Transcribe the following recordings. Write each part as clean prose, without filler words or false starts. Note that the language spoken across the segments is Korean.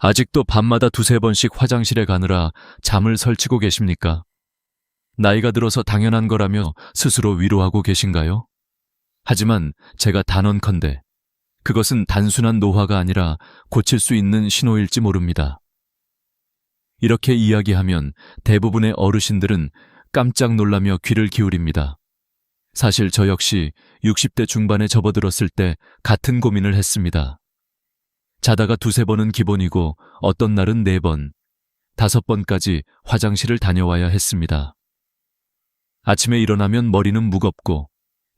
아직도 밤마다 두세 번씩 화장실에 가느라 잠을 설치고 계십니까? 나이가 들어서 당연한 거라며 스스로 위로하고 계신가요? 하지만 제가 단언컨대 그것은 단순한 노화가 아니라 고칠 수 있는 신호일지 모릅니다. 이렇게 이야기하면 대부분의 어르신들은 깜짝 놀라며 귀를 기울입니다. 사실 저 역시 60대 중반에 접어들었을 때 같은 고민을 했습니다. 자다가 두세 번은 기본이고 어떤 날은 4번, 5번까지 화장실을 다녀와야 했습니다. 아침에 일어나면 머리는 무겁고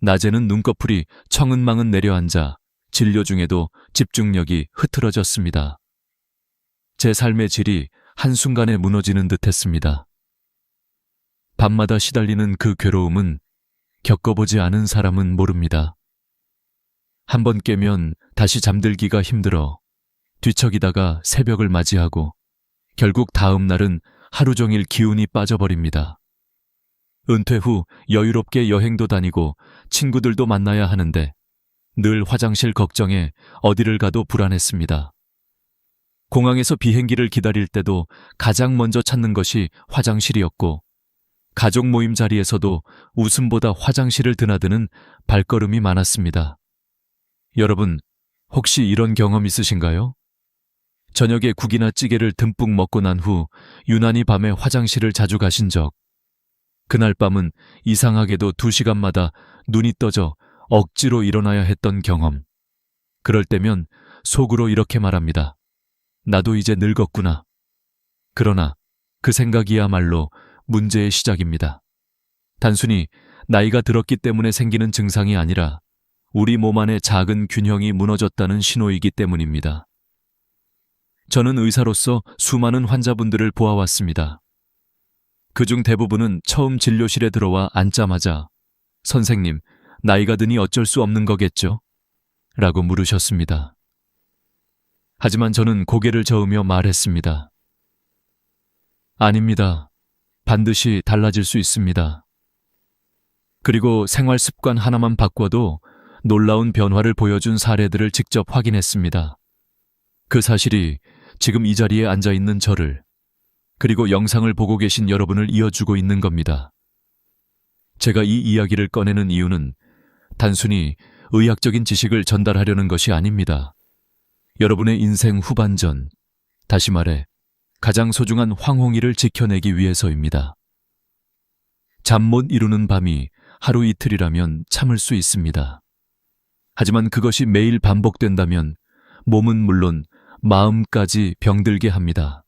낮에는 눈꺼풀이 청은망은 내려앉아 진료 중에도 집중력이 흐트러졌습니다. 제 삶의 질이 한순간에 무너지는 듯했습니다. 밤마다 시달리는 그 괴로움은 겪어보지 않은 사람은 모릅니다. 한번 깨면 다시 잠들기가 힘들어 뒤척이다가 새벽을 맞이하고 결국 다음 날은 하루 종일 기운이 빠져버립니다. 은퇴 후 여유롭게 여행도 다니고 친구들도 만나야 하는데 늘 화장실 걱정에 어디를 가도 불안했습니다. 공항에서 비행기를 기다릴 때도 가장 먼저 찾는 것이 화장실이었고 가족 모임 자리에서도 웃음보다 화장실을 드나드는 발걸음이 많았습니다. 여러분, 혹시 이런 경험 있으신가요? 저녁에 국이나 찌개를 듬뿍 먹고 난 후 유난히 밤에 화장실을 자주 가신 적, 그날 밤은 이상하게도 2시간마다 눈이 떠져 억지로 일어나야 했던 경험. 그럴 때면 속으로 이렇게 말합니다. 나도 이제 늙었구나. 그러나 그 생각이야말로 문제의 시작입니다. 단순히 나이가 들었기 때문에 생기는 증상이 아니라 우리 몸 안의 작은 균형이 무너졌다는 신호이기 때문입니다. 저는 의사로서 수많은 환자분들을 보아왔습니다. 그중 대부분은 처음 진료실에 들어와 앉자마자 선생님, 나이가 드니 어쩔 수 없는 거겠죠? 라고 물으셨습니다. 하지만 저는 고개를 저으며 말했습니다. 아닙니다. 반드시 달라질 수 있습니다. 그리고 생활 습관 하나만 바꿔도 놀라운 변화를 보여준 사례들을 직접 확인했습니다. 그 사실이 지금 이 자리에 앉아 있는 저를, 그리고 영상을 보고 계신 여러분을 이어주고 있는 겁니다. 제가 이 이야기를 꺼내는 이유는 단순히 의학적인 지식을 전달하려는 것이 아닙니다. 여러분의 인생 후반전, 다시 말해 가장 소중한 황홍이를 지켜내기 위해서입니다. 잠 못 이루는 밤이 하루 이틀이라면 참을 수 있습니다. 하지만 그것이 매일 반복된다면 몸은 물론 마음까지 병들게 합니다.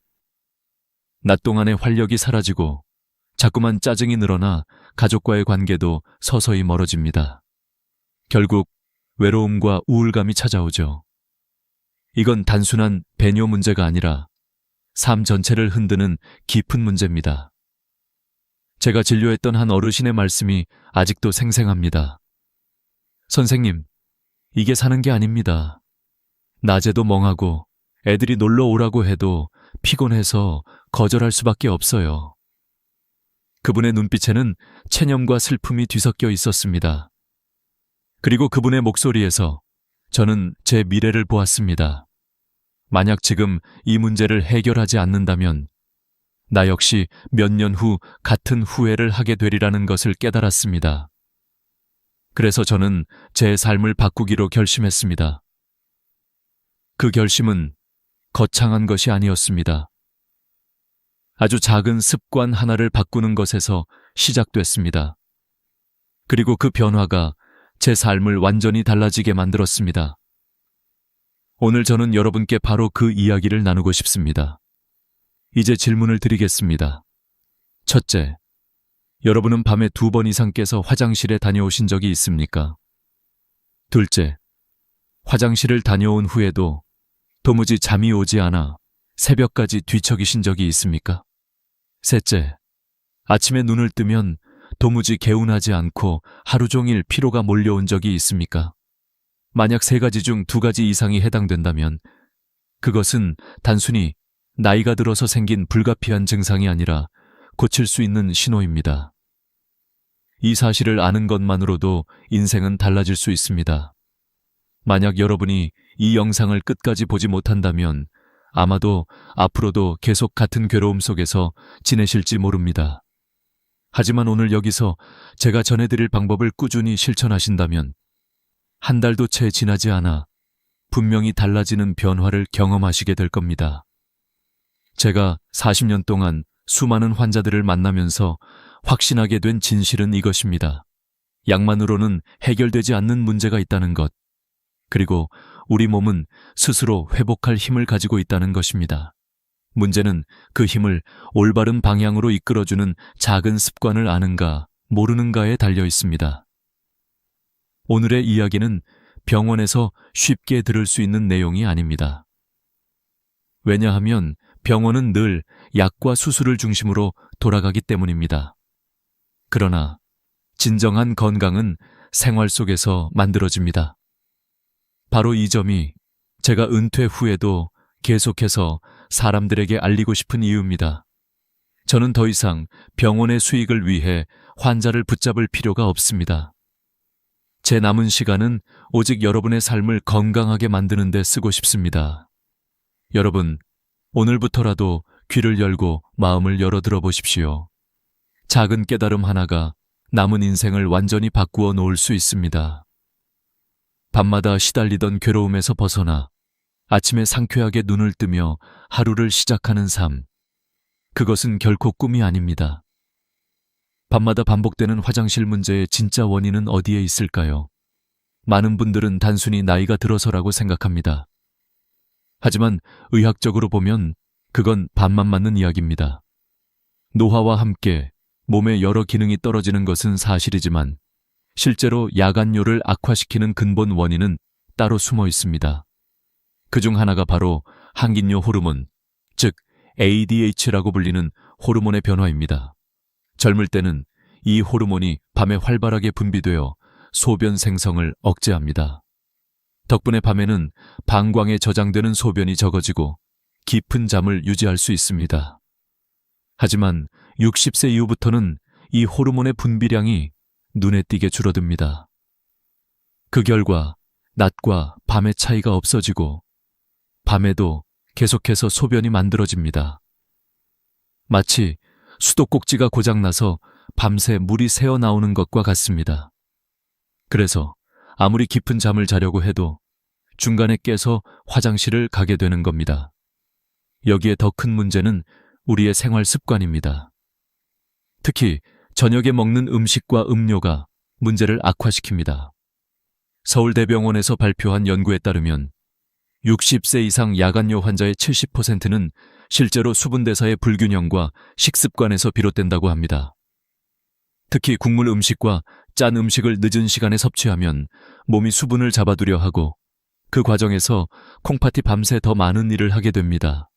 낮 동안의 활력이 사라지고 자꾸만 짜증이 늘어나 가족과의 관계도 서서히 멀어집니다. 결국 외로움과 우울감이 찾아오죠. 이건 단순한 배뇨 문제가 아니라 삶 전체를 흔드는 깊은 문제입니다. 제가 진료했던 한 어르신의 말씀이 아직도 생생합니다. 선생님, 이게 사는 게 아닙니다. 낮에도 멍하고 애들이 놀러 오라고 해도 피곤해서 거절할 수밖에 없어요. 그분의 눈빛에는 체념과 슬픔이 뒤섞여 있었습니다. 그리고 그분의 목소리에서 저는 제 미래를 보았습니다. 만약 지금 이 문제를 해결하지 않는다면 나 역시 몇 년 후 같은 후회를 하게 되리라는 것을 깨달았습니다. 그래서 저는 제 삶을 바꾸기로 결심했습니다. 그 결심은 거창한 것이 아니었습니다. 아주 작은 습관 하나를 바꾸는 것에서 시작됐습니다. 그리고 그 변화가 제 삶을 완전히 달라지게 만들었습니다. 오늘 저는 여러분께 바로 그 이야기를 나누고 싶습니다. 이제 질문을 드리겠습니다. 첫째, 여러분은 밤에 2번 이상 깨서 화장실에 다녀오신 적이 있습니까? 둘째, 화장실을 다녀온 후에도 도무지 잠이 오지 않아 새벽까지 뒤척이신 적이 있습니까? 셋째, 아침에 눈을 뜨면 도무지 개운하지 않고 하루 종일 피로가 몰려온 적이 있습니까? 만약 3가지 중 2가지 이상이 해당된다면 그것은 단순히 나이가 들어서 생긴 불가피한 증상이 아니라 고칠 수 있는 신호입니다. 이 사실을 아는 것만으로도 인생은 달라질 수 있습니다. 만약 여러분이 이 영상을 끝까지 보지 못한다면 아마도 앞으로도 계속 같은 괴로움 속에서 지내실지 모릅니다. 하지만 오늘 여기서 제가 전해드릴 방법을 꾸준히 실천하신다면 한 달도 채 지나지 않아 분명히 달라지는 변화를 경험하시게 될 겁니다. 제가 40년 동안 수많은 환자들을 만나면서 확신하게 된 진실은 이것입니다. 약만으로는 해결되지 않는 문제가 있다는 것, 그리고 우리 몸은 스스로 회복할 힘을 가지고 있다는 것입니다. 문제는 그 힘을 올바른 방향으로 이끌어주는 작은 습관을 아는가, 모르는가에 달려 있습니다. 오늘의 이야기는 병원에서 쉽게 들을 수 있는 내용이 아닙니다. 왜냐하면 병원은 늘 약과 수술을 중심으로 돌아가기 때문입니다. 그러나 진정한 건강은 생활 속에서 만들어집니다. 바로 이 점이 제가 은퇴 후에도 계속해서 사람들에게 알리고 싶은 이유입니다. 저는 더 이상 병원의 수익을 위해 환자를 붙잡을 필요가 없습니다. 제 남은 시간은 오직 여러분의 삶을 건강하게 만드는 데 쓰고 싶습니다. 여러분, 오늘부터라도 귀를 열고 마음을 열어 들어보십시오. 작은 깨달음 하나가 남은 인생을 완전히 바꾸어 놓을 수 있습니다. 밤마다 시달리던 괴로움에서 벗어나 아침에 상쾌하게 눈을 뜨며 하루를 시작하는 삶. 그것은 결코 꿈이 아닙니다. 밤마다 반복되는 화장실 문제의 진짜 원인은 어디에 있을까요? 많은 분들은 단순히 나이가 들어서라고 생각합니다. 하지만 의학적으로 보면 그건 반만 맞는 이야기입니다. 노화와 함께 몸의 여러 기능이 떨어지는 것은 사실이지만 실제로 야간뇨를 악화시키는 근본 원인은 따로 숨어 있습니다. 그중 하나가 바로 항긴뇨 호르몬, 즉 ADH라고 불리는 호르몬의 변화입니다. 젊을 때는 이 호르몬이 밤에 활발하게 분비되어 소변 생성을 억제합니다. 덕분에 밤에는 방광에 저장되는 소변이 적어지고 깊은 잠을 유지할 수 있습니다. 하지만 60세 이후부터는 이 호르몬의 분비량이 눈에 띄게 줄어듭니다. 그 결과 낮과 밤의 차이가 없어지고 밤에도 계속해서 소변이 만들어집니다. 마치 수도꼭지가 고장나서 밤새 물이 새어나오는 것과 같습니다. 그래서 아무리 깊은 잠을 자려고 해도 중간에 깨서 화장실을 가게 되는 겁니다. 여기에 더 큰 문제는 우리의 생활 습관입니다. 특히 저녁에 먹는 음식과 음료가 문제를 악화시킵니다. 서울대병원에서 발표한 연구에 따르면 60세 이상 야간뇨 환자의 70%는 실제로 수분대사의 불균형과 식습관에서 비롯된다고 합니다. 특히 국물 음식과 짠 음식을 늦은 시간에 섭취하면 몸이 수분을 잡아두려 하고 그 과정에서 콩팥이 밤새 더 많은 일을 하게 됩니다.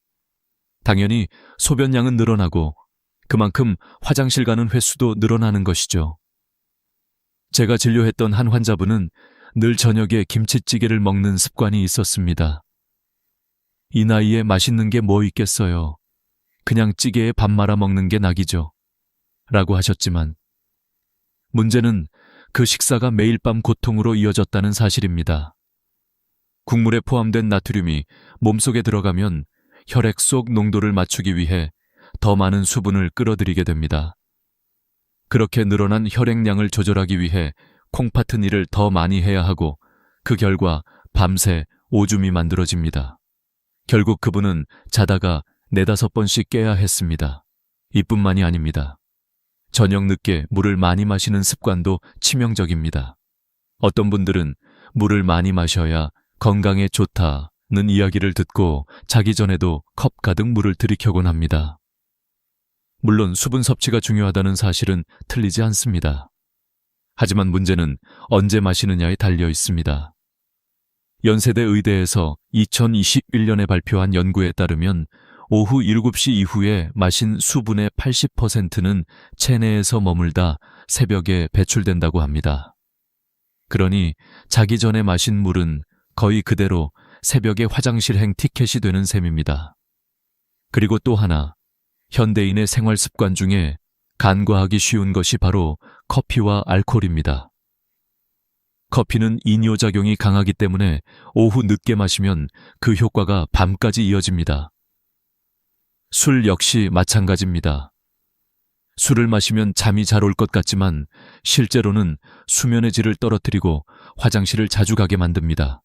당연히 소변량은 늘어나고 그만큼 화장실 가는 횟수도 늘어나는 것이죠. 제가 진료했던 한 환자분은 늘 저녁에 김치찌개를 먹는 습관이 있었습니다. 이 나이에 맛있는 게 뭐 있겠어요. 그냥 찌개에 밥 말아 먹는 게 낙이죠. 라고 하셨지만 문제는 그 식사가 매일 밤 고통으로 이어졌다는 사실입니다. 국물에 포함된 나트륨이 몸속에 들어가면 혈액 속 농도를 맞추기 위해 더 많은 수분을 끌어들이게 됩니다. 그렇게 늘어난 혈액량을 조절하기 위해 콩팥은 일을 더 많이 해야 하고 그 결과 밤새 오줌이 만들어집니다. 결국 그분은 자다가 4-5번씩 깨야 했습니다. 이뿐만이 아닙니다. 저녁 늦게 물을 많이 마시는 습관도 치명적입니다. 어떤 분들은 물을 많이 마셔야 건강에 좋다는 이야기를 듣고 자기 전에도 컵 가득 물을 들이켜곤 합니다. 물론 수분 섭취가 중요하다는 사실은 틀리지 않습니다. 하지만 문제는 언제 마시느냐에 달려 있습니다. 연세대 의대에서 2021년에 발표한 연구에 따르면 오후 7시 이후에 마신 수분의 80%는 체내에서 머물다 새벽에 배출된다고 합니다. 그러니 자기 전에 마신 물은 거의 그대로 새벽에 화장실행 티켓이 되는 셈입니다. 그리고 또 하나, 현대인의 생활 습관 중에 간과하기 쉬운 것이 바로 커피와 알코올입니다. 커피는 이뇨작용이 강하기 때문에 오후 늦게 마시면 그 효과가 밤까지 이어집니다. 술 역시 마찬가지입니다. 술을 마시면 잠이 잘 올 것 같지만 실제로는 수면의 질을 떨어뜨리고 화장실을 자주 가게 만듭니다.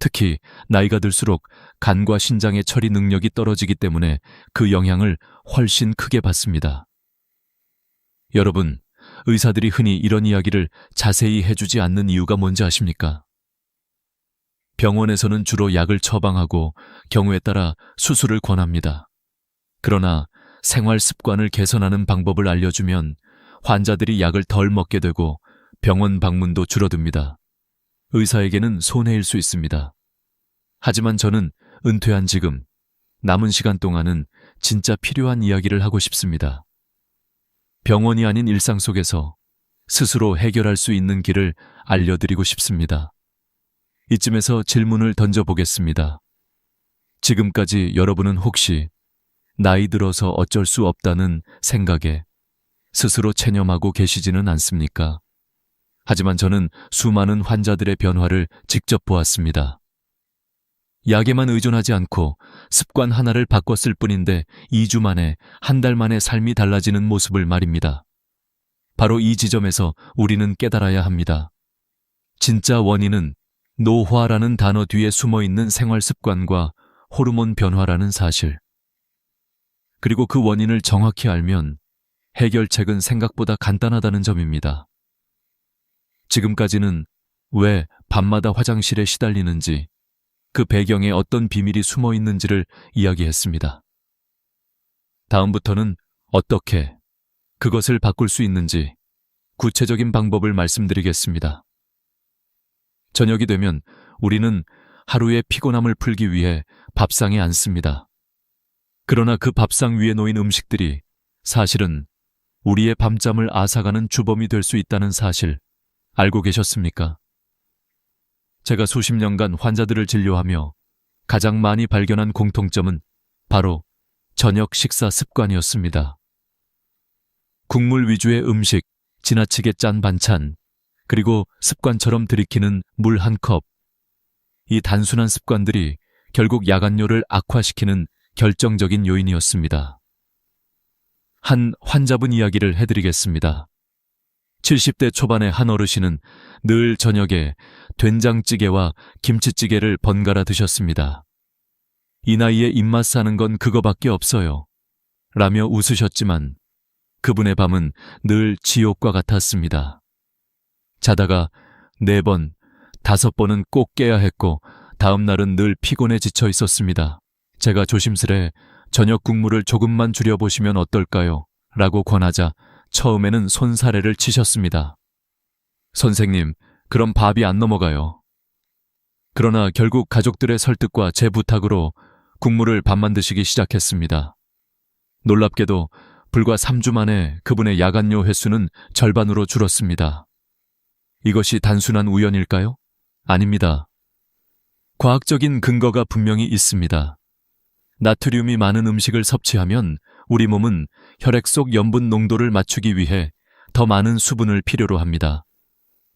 특히 나이가 들수록 간과 신장의 처리 능력이 떨어지기 때문에 그 영향을 훨씬 크게 받습니다. 여러분, 의사들이 흔히 이런 이야기를 자세히 해주지 않는 이유가 뭔지 아십니까? 병원에서는 주로 약을 처방하고 경우에 따라 수술을 권합니다. 그러나 생활 습관을 개선하는 방법을 알려주면 환자들이 약을 덜 먹게 되고 병원 방문도 줄어듭니다. 의사에게는 손해일 수 있습니다. 하지만 저는 은퇴한 지금 남은 시간 동안은 진짜 필요한 이야기를 하고 싶습니다. 병원이 아닌 일상 속에서 스스로 해결할 수 있는 길을 알려드리고 싶습니다. 이쯤에서 질문을 던져보겠습니다. 지금까지 여러분은 혹시 나이 들어서 어쩔 수 없다는 생각에 스스로 체념하고 계시지는 않습니까? 하지만 저는 수많은 환자들의 변화를 직접 보았습니다. 약에만 의존하지 않고 습관 하나를 바꿨을 뿐인데 2주 만에, 한 달 만에 삶이 달라지는 모습을 말입니다. 바로 이 지점에서 우리는 깨달아야 합니다. 진짜 원인은 노화라는 단어 뒤에 숨어있는 생활 습관과 호르몬 변화라는 사실. 그리고 그 원인을 정확히 알면 해결책은 생각보다 간단하다는 점입니다. 지금까지는 왜 밤마다 화장실에 시달리는지, 그 배경에 어떤 비밀이 숨어 있는지를 이야기했습니다. 다음부터는 어떻게 그것을 바꿀 수 있는지 구체적인 방법을 말씀드리겠습니다. 저녁이 되면 우리는 하루의 피곤함을 풀기 위해 밥상에 앉습니다. 그러나 그 밥상 위에 놓인 음식들이 사실은 우리의 밤잠을 앗아가는 주범이 될 수 있다는 사실 알고 계셨습니까? 제가 수십 년간 환자들을 진료하며 가장 많이 발견한 공통점은 바로 저녁 식사 습관이었습니다. 국물 위주의 음식, 지나치게 짠 반찬, 그리고 습관처럼 들이키는 물 한 컵. 이 단순한 습관들이 결국 야간뇨를 악화시키는 결정적인 요인이었습니다. 한 환자분 이야기를 해드리겠습니다. 70대 초반의 한 어르신은 늘 저녁에 된장찌개와 김치찌개를 번갈아 드셨습니다. 이 나이에 입맛 사는 건 그거밖에 없어요. 라며 웃으셨지만 그분의 밤은 늘 지옥과 같았습니다. 자다가 4번, 5번은 꼭 깨야 했고 다음 날은 늘 피곤해 지쳐 있었습니다. 제가 조심스레 저녁 국물을 조금만 줄여보시면 어떨까요? 라고 권하자 처음에는 손사래를 치셨습니다. 선생님, 그럼 밥이 안 넘어가요. 그러나 결국 가족들의 설득과 제 부탁으로 국물을 반만 드시기 시작했습니다. 놀랍게도 불과 3주 만에 그분의 야간뇨 횟수는 절반으로 줄었습니다. 이것이 단순한 우연일까요? 아닙니다. 과학적인 근거가 분명히 있습니다. 나트륨이 많은 음식을 섭취하면 우리 몸은 혈액 속 염분 농도를 맞추기 위해 더 많은 수분을 필요로 합니다.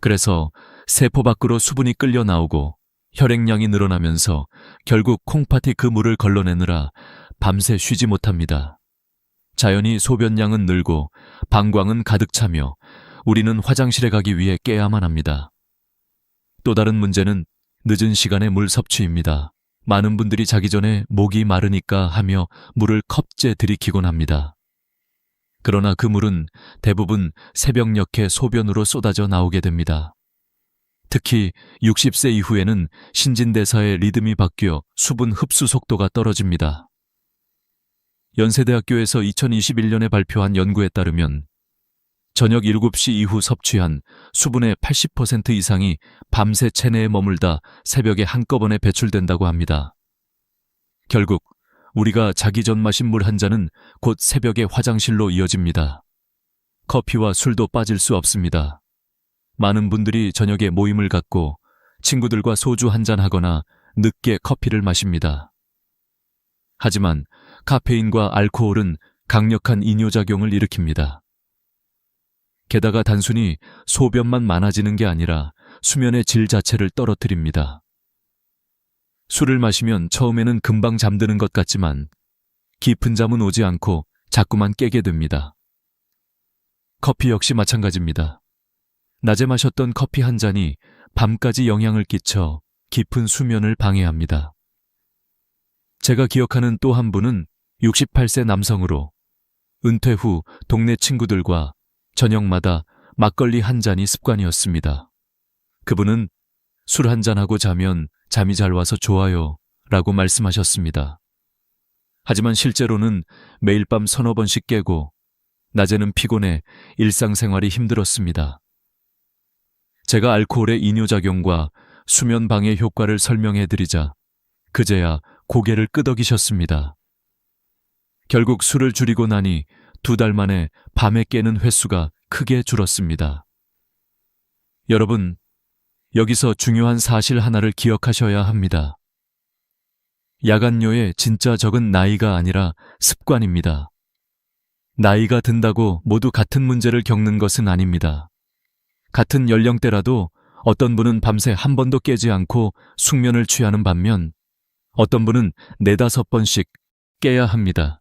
그래서 세포 밖으로 수분이 끌려 나오고 혈액량이 늘어나면서 결국 콩팥이 그 물을 걸러내느라 밤새 쉬지 못합니다. 자연히 소변량은 늘고 방광은 가득 차며 우리는 화장실에 가기 위해 깨야만 합니다. 또 다른 문제는 늦은 시간의 물 섭취입니다. 많은 분들이 자기 전에 목이 마르니까 하며 물을 컵째 들이키곤 합니다. 그러나 그 물은 대부분 새벽녘에 소변으로 쏟아져 나오게 됩니다. 특히 60세 이후에는 신진대사의 리듬이 바뀌어 수분 흡수 속도가 떨어집니다. 연세대학교에서 2021년에 발표한 연구에 따르면 저녁 7시 이후 섭취한 수분의 80% 이상이 밤새 체내에 머물다 새벽에 한꺼번에 배출된다고 합니다. 결국 우리가 자기 전 마신 물 한 잔은 곧 새벽에 화장실로 이어집니다. 커피와 술도 빠질 수 없습니다. 많은 분들이 저녁에 모임을 갖고 친구들과 소주 한 잔 하거나 늦게 커피를 마십니다. 하지만 카페인과 알코올은 강력한 이뇨작용을 일으킵니다. 게다가 단순히 소변만 많아지는 게 아니라 수면의 질 자체를 떨어뜨립니다. 술을 마시면 처음에는 금방 잠드는 것 같지만 깊은 잠은 오지 않고 자꾸만 깨게 됩니다. 커피 역시 마찬가지입니다. 낮에 마셨던 커피 한 잔이 밤까지 영향을 끼쳐 깊은 수면을 방해합니다. 제가 기억하는 또 한 분은 68세 남성으로 은퇴 후 동네 친구들과 저녁마다 막걸리 한 잔이 습관이었습니다. 그분은 술 한 잔하고 자면 잠이 잘 와서 좋아요 라고 말씀하셨습니다. 하지만 실제로는 매일 밤 서너 번씩 깨고 낮에는 피곤해 일상생활이 힘들었습니다. 제가 알코올의 이뇨작용과 수면 방해 효과를 설명해드리자 그제야 고개를 끄덕이셨습니다. 결국 술을 줄이고 나니 2달 만에 밤에 깨는 횟수가 크게 줄었습니다. 여러분, 여기서 중요한 사실 하나를 기억하셔야 합니다. 야간뇨의 진짜 적은 나이가 아니라 습관입니다. 나이가 든다고 모두 같은 문제를 겪는 것은 아닙니다. 같은 연령대라도 어떤 분은 밤새 한 번도 깨지 않고 숙면을 취하는 반면 어떤 분은 4-5번씩 깨야 합니다.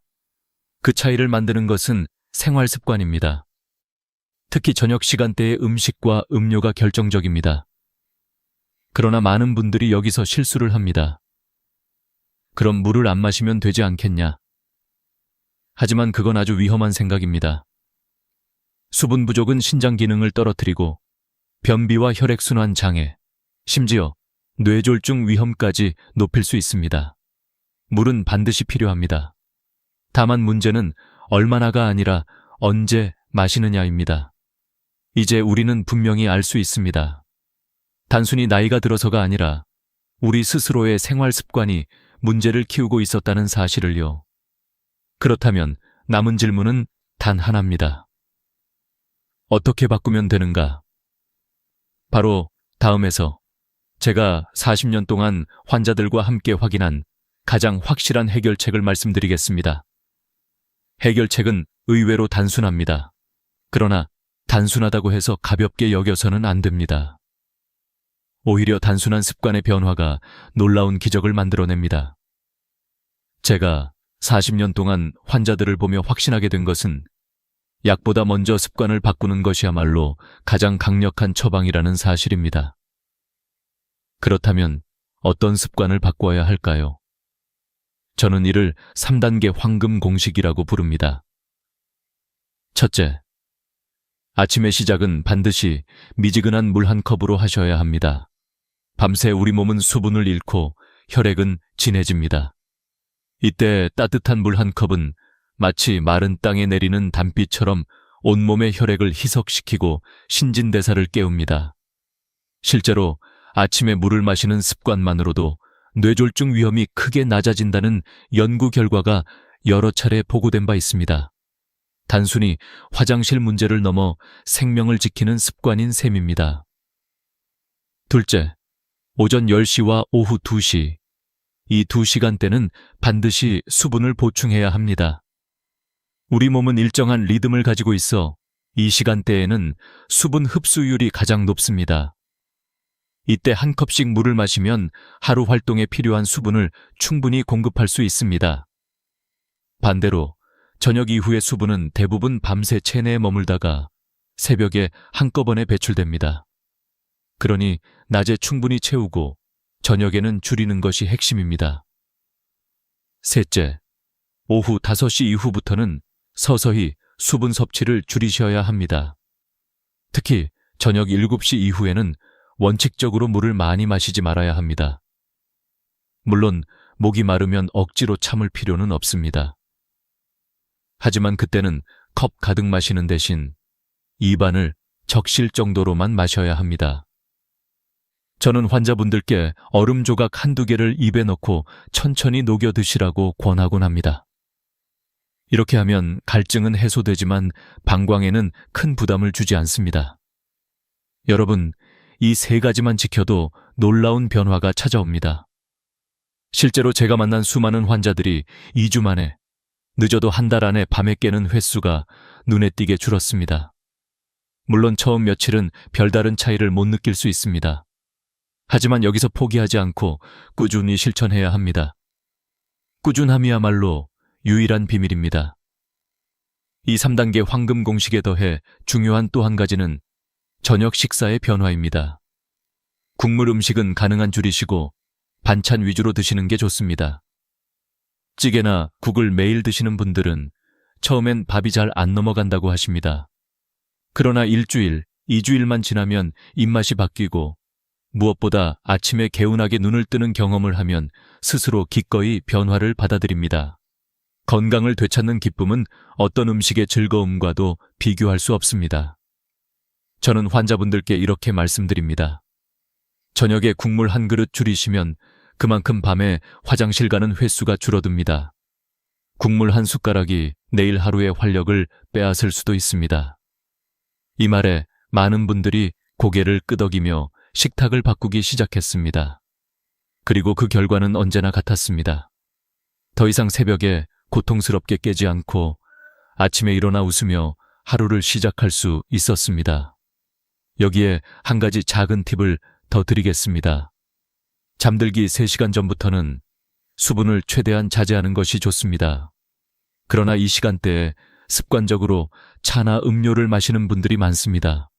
그 차이를 만드는 것은 생활 습관입니다. 특히 저녁 시간대의 음식과 음료가 결정적입니다. 그러나 많은 분들이 여기서 실수를 합니다. 그럼 물을 안 마시면 되지 않겠냐? 하지만 그건 아주 위험한 생각입니다. 수분 부족은 신장 기능을 떨어뜨리고 변비와 혈액순환 장애, 심지어 뇌졸중 위험까지 높일 수 있습니다. 물은 반드시 필요합니다. 다만 문제는 얼마나가 아니라 언제 마시느냐입니다. 이제 우리는 분명히 알 수 있습니다. 단순히 나이가 들어서가 아니라 우리 스스로의 생활 습관이 문제를 키우고 있었다는 사실을요. 그렇다면 남은 질문은 단 하나입니다. 어떻게 바꾸면 되는가? 바로 다음에서 제가 40년 동안 환자들과 함께 확인한 가장 확실한 해결책을 말씀드리겠습니다. 해결책은 의외로 단순합니다. 그러나 단순하다고 해서 가볍게 여겨서는 안 됩니다. 오히려 단순한 습관의 변화가 놀라운 기적을 만들어냅니다. 제가 40년 동안 환자들을 보며 확신하게 된 것은 약보다 먼저 습관을 바꾸는 것이야말로 가장 강력한 처방이라는 사실입니다. 그렇다면 어떤 습관을 바꿔야 할까요? 저는 이를 3단계 황금 공식이라고 부릅니다. 첫째, 아침의 시작은 반드시 미지근한 물 한 컵으로 하셔야 합니다. 밤새 우리 몸은 수분을 잃고 혈액은 진해집니다. 이때 따뜻한 물 한 컵은 마치 마른 땅에 내리는 단비처럼 온몸의 혈액을 희석시키고 신진대사를 깨웁니다. 실제로 아침에 물을 마시는 습관만으로도 뇌졸중 위험이 크게 낮아진다는 연구 결과가 여러 차례 보고된 바 있습니다. 단순히 화장실 문제를 넘어 생명을 지키는 습관인 셈입니다. 둘째, 오전 10시와 오후 2시. 이 2시간대는 반드시 수분을 보충해야 합니다. 우리 몸은 일정한 리듬을 가지고 있어 이 시간대에는 수분 흡수율이 가장 높습니다. 이때 한 컵씩 물을 마시면 하루 활동에 필요한 수분을 충분히 공급할 수 있습니다. 반대로 저녁 이후의 수분은 대부분 밤새 체내에 머물다가 새벽에 한꺼번에 배출됩니다. 그러니 낮에 충분히 채우고 저녁에는 줄이는 것이 핵심입니다. 셋째, 오후 5시 이후부터는 서서히 수분 섭취를 줄이셔야 합니다. 특히 저녁 7시 이후에는 원칙적으로 물을 많이 마시지 말아야 합니다. 물론 목이 마르면 억지로 참을 필요는 없습니다. 하지만 그때는 컵 가득 마시는 대신 입안을 적실 정도로만 마셔야 합니다. 저는 환자분들께 얼음 조각 한두 개를 입에 넣고 천천히 녹여 드시라고 권하곤 합니다. 이렇게 하면 갈증은 해소되지만 방광에는 큰 부담을 주지 않습니다. 여러분, 이 3가지만 지켜도 놀라운 변화가 찾아옵니다. 실제로 제가 만난 수많은 환자들이 2주 만에, 늦어도 한 달 안에 밤에 깨는 횟수가 눈에 띄게 줄었습니다. 물론 처음 며칠은 별다른 차이를 못 느낄 수 있습니다. 하지만 여기서 포기하지 않고 꾸준히 실천해야 합니다. 꾸준함이야말로 유일한 비밀입니다. 이 3단계 황금 공식에 더해 중요한 또 한 가지는 저녁 식사의 변화입니다. 국물 음식은 가능한 줄이시고 반찬 위주로 드시는 게 좋습니다. 찌개나 국을 매일 드시는 분들은 처음엔 밥이 잘 안 넘어간다고 하십니다. 그러나 1주일, 2주일만 지나면 입맛이 바뀌고 무엇보다 아침에 개운하게 눈을 뜨는 경험을 하면 스스로 기꺼이 변화를 받아들입니다. 건강을 되찾는 기쁨은 어떤 음식의 즐거움과도 비교할 수 없습니다. 저는 환자분들께 이렇게 말씀드립니다. 저녁에 국물 한 그릇 줄이시면 그만큼 밤에 화장실 가는 횟수가 줄어듭니다. 국물 한 숟가락이 내일 하루의 활력을 빼앗을 수도 있습니다. 이 말에 많은 분들이 고개를 끄덕이며 식탁을 바꾸기 시작했습니다. 그리고 그 결과는 언제나 같았습니다. 더 이상 새벽에 고통스럽게 깨지 않고 아침에 일어나 웃으며 하루를 시작할 수 있었습니다. 여기에 한 가지 작은 팁을 더 드리겠습니다. 잠들기 3시간 전부터는 수분을 최대한 자제하는 것이 좋습니다. 그러나 이 시간대에 습관적으로 차나 음료를 마시는 분들이 많습니다.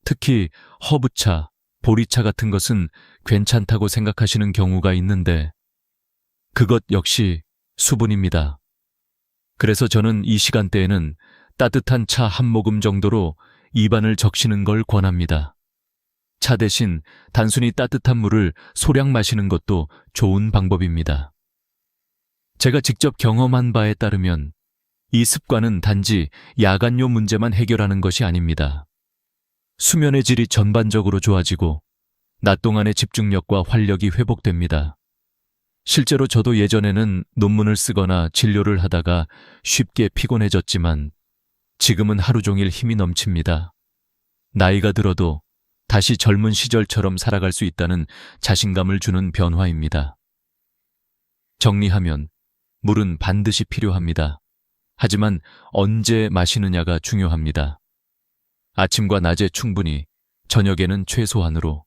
특히 허브차, 보리차 같은 것은 괜찮다고 생각하시는 경우가 있는데 그것 역시 수분입니다. 그래서 저는 이 시간대에는 따뜻한 차 한 모금 정도로 입안을 적시는 걸 권합니다. 차 대신 단순히 따뜻한 물을 소량 마시는 것도 좋은 방법입니다. 제가 직접 경험한 바에 따르면 이 습관은 단지 야간요 문제만 해결하는 것이 아닙니다. 수면의 질이 전반적으로 좋아지고 낮 동안의 집중력과 활력이 회복됩니다. 실제로 저도 예전에는 논문을 쓰거나 진료를 하다가 쉽게 피곤해졌지만 지금은 하루 종일 힘이 넘칩니다. 나이가 들어도 다시 젊은 시절처럼 살아갈 수 있다는 자신감을 주는 변화입니다. 정리하면 물은 반드시 필요합니다. 하지만 언제 마시느냐가 중요합니다. 아침과 낮에 충분히, 저녁에는 최소한으로.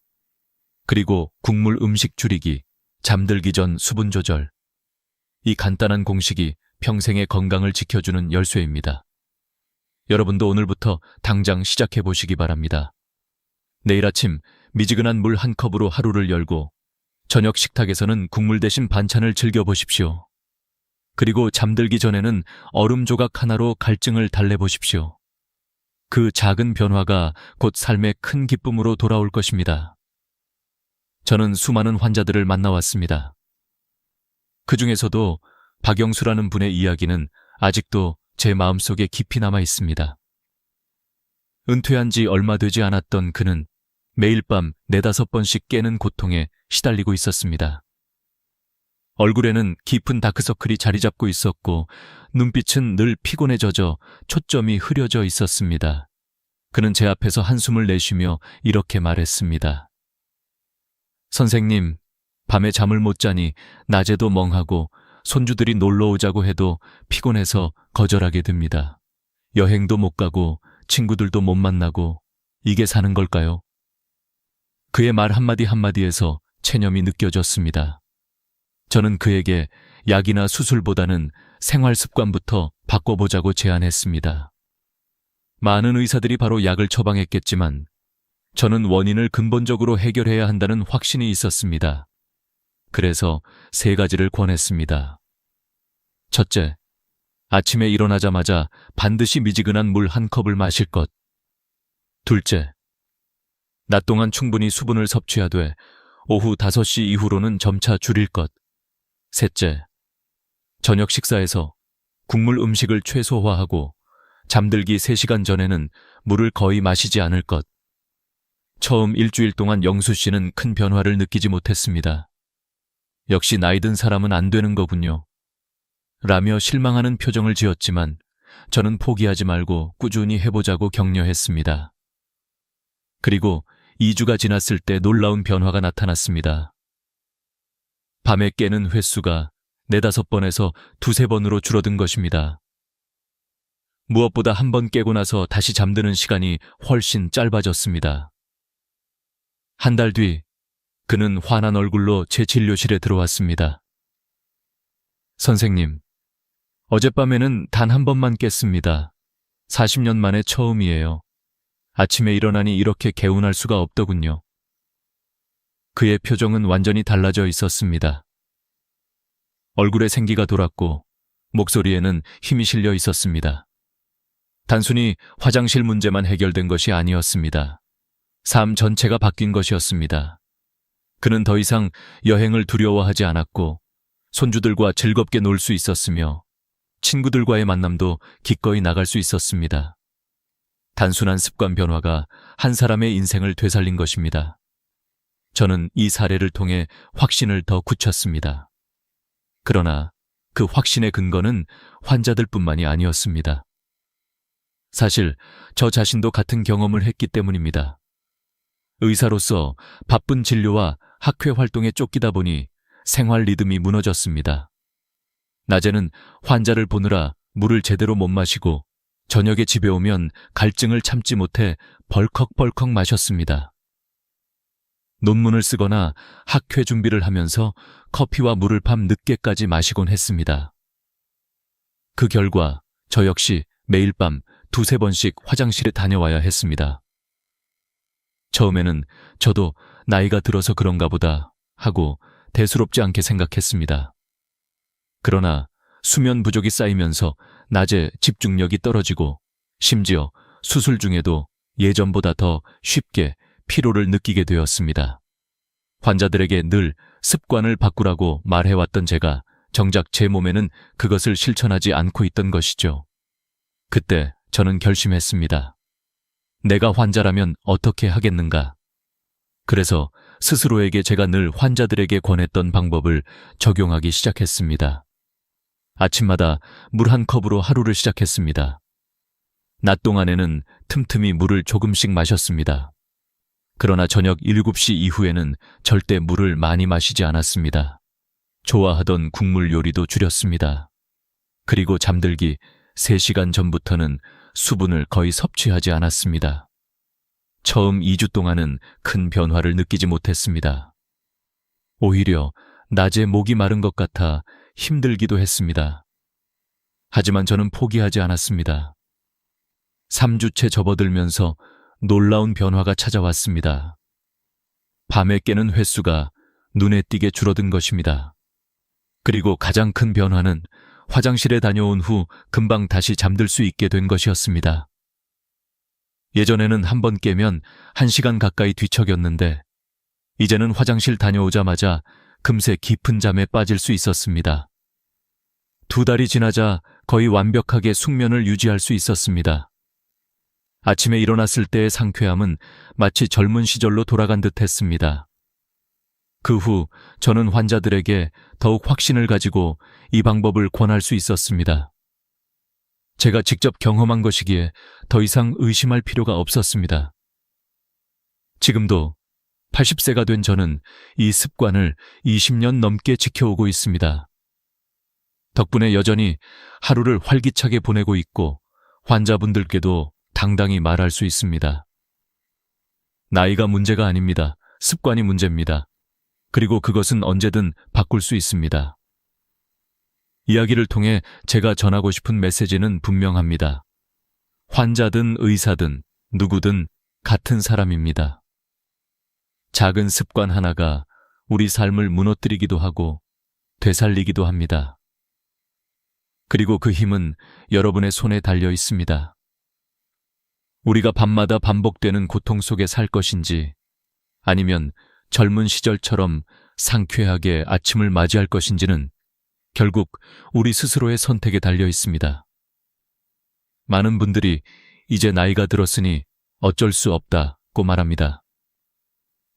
그리고 국물 음식 줄이기, 잠들기 전 수분 조절. 이 간단한 공식이 평생의 건강을 지켜주는 열쇠입니다. 여러분도 오늘부터 당장 시작해 보시기 바랍니다. 내일 아침 미지근한 물 한 컵으로 하루를 열고 저녁 식탁에서는 국물 대신 반찬을 즐겨보십시오. 그리고 잠들기 전에는 얼음 조각 하나로 갈증을 달래보십시오. 그 작은 변화가 곧 삶의 큰 기쁨으로 돌아올 것입니다. 저는 수많은 환자들을 만나왔습니다. 그 중에서도 박영수라는 분의 이야기는 아직도 제 마음속에 깊이 남아 있습니다. 은퇴한 지 얼마 되지 않았던 그는 매일 밤 4-5번씩 깨는 고통에 시달리고 있었습니다. 얼굴에는 깊은 다크서클이 자리 잡고 있었고 눈빛은 늘 피곤에 젖어 초점이 흐려져 있었습니다. 그는 제 앞에서 한숨을 내쉬며 이렇게 말했습니다. 선생님, 밤에 잠을 못 자니 낮에도 멍하고 손주들이 놀러 오자고 해도 피곤해서 거절하게 됩니다. 여행도 못 가고 친구들도 못 만나고 이게 사는 걸까요? 그의 말 한마디 한마디에서 체념이 느껴졌습니다. 저는 그에게 약이나 수술보다는 생활 습관부터 바꿔보자고 제안했습니다. 많은 의사들이 바로 약을 처방했겠지만 저는 원인을 근본적으로 해결해야 한다는 확신이 있었습니다. 그래서 3가지를 권했습니다. 첫째, 아침에 일어나자마자 반드시 미지근한 물 한 컵을 마실 것. 둘째, 낮 동안 충분히 수분을 섭취하되 오후 5시 이후로는 점차 줄일 것. 셋째, 저녁 식사에서 국물 음식을 최소화하고 잠들기 3시간 전에는 물을 거의 마시지 않을 것. 처음 일주일 동안 영수 씨는 큰 변화를 느끼지 못했습니다. 역시 나이 든 사람은 안 되는 거군요. 라며 실망하는 표정을 지었지만 저는 포기하지 말고 꾸준히 해보자고 격려했습니다. 그리고 2주가 지났을 때 놀라운 변화가 나타났습니다. 밤에 깨는 횟수가 4-5번에서 2-3번으로 줄어든 것입니다. 무엇보다 한 번 깨고 나서 다시 잠드는 시간이 훨씬 짧아졌습니다. 한 달 뒤, 그는 환한 얼굴로 제 진료실에 들어왔습니다. 선생님, 어젯밤에는 단 한 번만 깼습니다. 40년 만에 처음이에요. 아침에 일어나니 이렇게 개운할 수가 없더군요. 그의 표정은 완전히 달라져 있었습니다. 얼굴에 생기가 돌았고 목소리에는 힘이 실려 있었습니다. 단순히 화장실 문제만 해결된 것이 아니었습니다. 삶 전체가 바뀐 것이었습니다. 그는 더 이상 여행을 두려워하지 않았고 손주들과 즐겁게 놀 수 있었으며 친구들과의 만남도 기꺼이 나갈 수 있었습니다. 단순한 습관 변화가 한 사람의 인생을 되살린 것입니다. 저는 이 사례를 통해 확신을 더 굳혔습니다. 그러나 그 확신의 근거는 환자들뿐만이 아니었습니다. 사실 저 자신도 같은 경험을 했기 때문입니다. 의사로서 바쁜 진료와 학회 활동에 쫓기다 보니 생활 리듬이 무너졌습니다. 낮에는 환자를 보느라 물을 제대로 못 마시고 저녁에 집에 오면 갈증을 참지 못해 벌컥벌컥 마셨습니다. 논문을 쓰거나 학회 준비를 하면서 커피와 물을 밤 늦게까지 마시곤 했습니다. 그 결과 저 역시 매일 밤 2~3번씩 화장실에 다녀와야 했습니다. 처음에는 저도 나이가 들어서 그런가 보다 하고 대수롭지 않게 생각했습니다. 그러나 수면 부족이 쌓이면서 낮에 집중력이 떨어지고 심지어 수술 중에도 예전보다 더 쉽게 피로를 느끼게 되었습니다. 환자들에게 늘 습관을 바꾸라고 말해왔던 제가 정작 제 몸에는 그것을 실천하지 않고 있던 것이죠. 그때 저는 결심했습니다. 내가 환자라면 어떻게 하겠는가? 그래서 스스로에게 제가 늘 환자들에게 권했던 방법을 적용하기 시작했습니다. 아침마다 물 한 컵으로 하루를 시작했습니다. 낮 동안에는 틈틈이 물을 조금씩 마셨습니다. 그러나 저녁 7시 이후에는 절대 물을 많이 마시지 않았습니다. 좋아하던 국물 요리도 줄였습니다. 그리고 잠들기 3시간 전부터는 수분을 거의 섭취하지 않았습니다. 처음 2주 동안은 큰 변화를 느끼지 못했습니다. 오히려 낮에 목이 마른 것 같아 힘들기도 했습니다. 하지만 저는 포기하지 않았습니다. 3주째 접어들면서 놀라운 변화가 찾아왔습니다. 밤에 깨는 횟수가 눈에 띄게 줄어든 것입니다. 그리고 가장 큰 변화는 화장실에 다녀온 후 금방 다시 잠들 수 있게 된 것이었습니다. 예전에는 한 번 깨면 1시간 가까이 뒤척였는데 이제는 화장실 다녀오자마자 금세 깊은 잠에 빠질 수 있었습니다. 2달이 지나자 거의 완벽하게 숙면을 유지할 수 있었습니다. 아침에 일어났을 때의 상쾌함은 마치 젊은 시절로 돌아간 듯 했습니다. 그 후 저는 환자들에게 더욱 확신을 가지고 이 방법을 권할 수 있었습니다. 제가 직접 경험한 것이기에 더 이상 의심할 필요가 없었습니다. 지금도 80세가 된 저는 이 습관을 20년 넘게 지켜오고 있습니다. 덕분에 여전히 하루를 활기차게 보내고 있고 환자분들께도 당당히 말할 수 있습니다. 나이가 문제가 아닙니다. 습관이 문제입니다. 그리고 그것은 언제든 바꿀 수 있습니다. 이야기를 통해 제가 전하고 싶은 메시지는 분명합니다. 환자든 의사든 누구든 같은 사람입니다. 작은 습관 하나가 우리 삶을 무너뜨리기도 하고 되살리기도 합니다. 그리고 그 힘은 여러분의 손에 달려 있습니다. 우리가 밤마다 반복되는 고통 속에 살 것인지 아니면 젊은 시절처럼 상쾌하게 아침을 맞이할 것인지는 결국 우리 스스로의 선택에 달려 있습니다. 많은 분들이 이제 나이가 들었으니 어쩔 수 없다고 말합니다.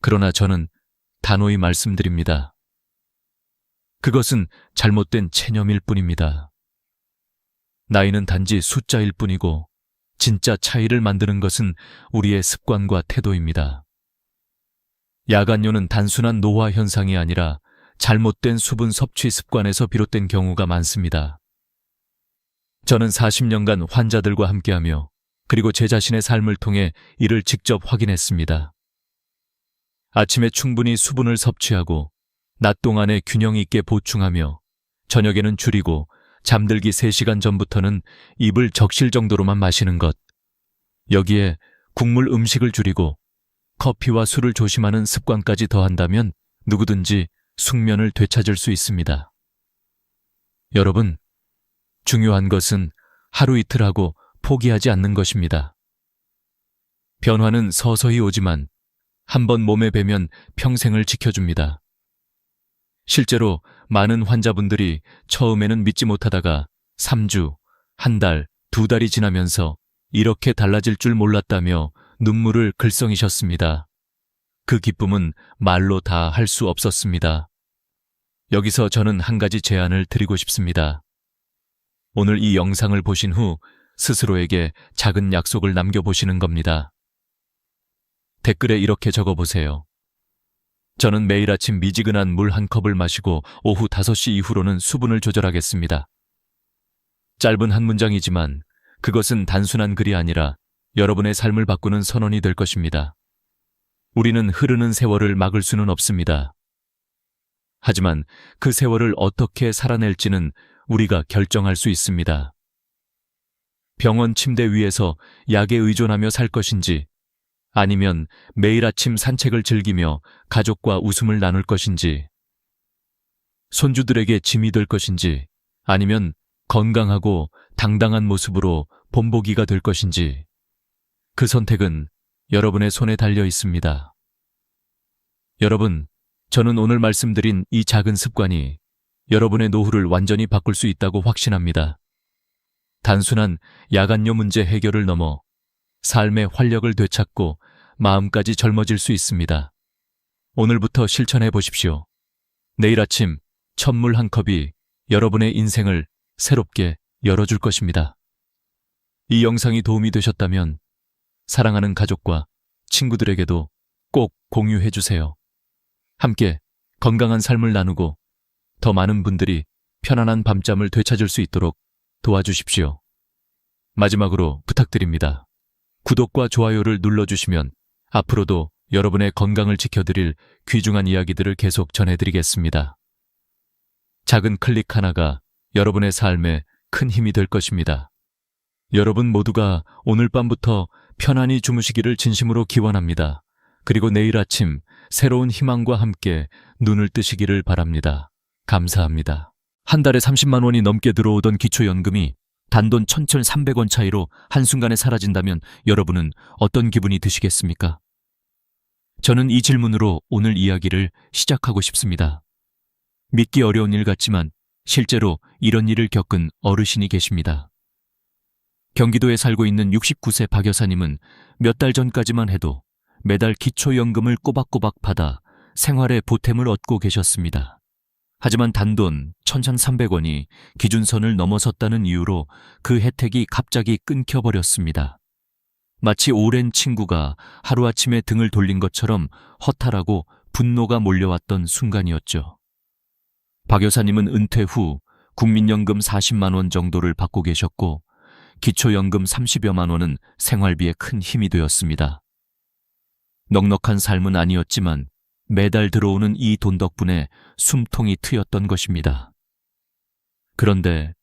그러나 저는 단호히 말씀드립니다. 그것은 잘못된 체념일 뿐입니다. 나이는 단지 숫자일 뿐이고 진짜 차이를 만드는 것은 우리의 습관과 태도입니다. 야간뇨는 단순한 노화 현상이 아니라 잘못된 수분 섭취 습관에서 비롯된 경우가 많습니다. 저는 40년간 환자들과 함께하며 그리고 제 자신의 삶을 통해 이를 직접 확인했습니다. 아침에 충분히 수분을 섭취하고 낮 동안에 균형 있게 보충하며 저녁에는 줄이고 잠들기 3시간 전부터는 입을 적실 정도로만 마시는 것. 여기에 국물 음식을 줄이고 커피와 술을 조심하는 습관까지 더한다면 누구든지 숙면을 되찾을 수 있습니다. 여러분, 중요한 것은 하루 이틀 하고 포기하지 않는 것입니다. 변화는 서서히 오지만 한번 몸에 배면 평생을 지켜줍니다. 실제로 많은 환자분들이 처음에는 믿지 못하다가 3주, 한 달, 2달이 지나면서 이렇게 달라질 줄 몰랐다며 눈물을 글썽이셨습니다. 그 기쁨은 말로 다 할 수 없었습니다. 여기서 저는 한 가지 제안을 드리고 싶습니다. 오늘 이 영상을 보신 후 스스로에게 작은 약속을 남겨보시는 겁니다. 댓글에 이렇게 적어보세요. 저는 매일 아침 미지근한 물 한 컵을 마시고 오후 5시 이후로는 수분을 조절하겠습니다. 짧은 한 문장이지만 그것은 단순한 글이 아니라 여러분의 삶을 바꾸는 선언이 될 것입니다. 우리는 흐르는 세월을 막을 수는 없습니다. 하지만 그 세월을 어떻게 살아낼지는 우리가 결정할 수 있습니다. 병원 침대 위에서 약에 의존하며 살 것인지, 아니면 매일 아침 산책을 즐기며 가족과 웃음을 나눌 것인지, 손주들에게 짐이 될 것인지, 아니면 건강하고 당당한 모습으로 본보기가 될 것인지, 그 선택은 여러분의 손에 달려 있습니다. 여러분, 저는 오늘 말씀드린 이 작은 습관이 여러분의 노후를 완전히 바꿀 수 있다고 확신합니다. 단순한 야간요 문제 해결을 넘어 삶의 활력을 되찾고 마음까지 젊어질 수 있습니다. 오늘부터 실천해 보십시오. 내일 아침 첫물 한 컵이 여러분의 인생을 새롭게 열어줄 것입니다. 이 영상이 도움이 되셨다면 사랑하는 가족과 친구들에게도 꼭 공유해 주세요. 함께 건강한 삶을 나누고 더 많은 분들이 편안한 밤잠을 되찾을 수 있도록 도와주십시오. 마지막으로 부탁드립니다. 구독과 좋아요를 눌러주시면 앞으로도 여러분의 건강을 지켜드릴 귀중한 이야기들을 계속 전해드리겠습니다. 작은 클릭 하나가 여러분의 삶에 큰 힘이 될 것입니다. 여러분 모두가 오늘 밤부터 편안히 주무시기를 진심으로 기원합니다. 그리고 내일 아침 새로운 희망과 함께 눈을 뜨시기를 바랍니다. 감사합니다. 한 달에 30만 원이 넘게 들어오던 기초연금이 단돈 1,300원 차이로 한순간에 사라진다면 여러분은 어떤 기분이 드시겠습니까? 저는 이 질문으로 오늘 이야기를 시작하고 싶습니다. 믿기 어려운 일 같지만 실제로 이런 일을 겪은 어르신이 계십니다. 경기도에 살고 있는 69세 박 여사님은 몇 달 전까지만 해도 매달 기초연금을 꼬박꼬박 받아 생활에 보탬을 얻고 계셨습니다. 하지만 단돈 1,300원이 기준선을 넘어섰다는 이유로 그 혜택이 갑자기 끊겨버렸습니다. 마치 오랜 친구가 하루아침에 등을 돌린 것처럼 허탈하고 분노가 몰려왔던 순간이었죠. 박 여사님은 은퇴 후 국민연금 40만 원 정도를 받고 계셨고 기초연금 30여만 원은 생활비에 큰 힘이 되었습니다. 넉넉한 삶은 아니었지만 매달 들어오는 이 돈 덕분에 숨통이 트였던 것입니다. 그런데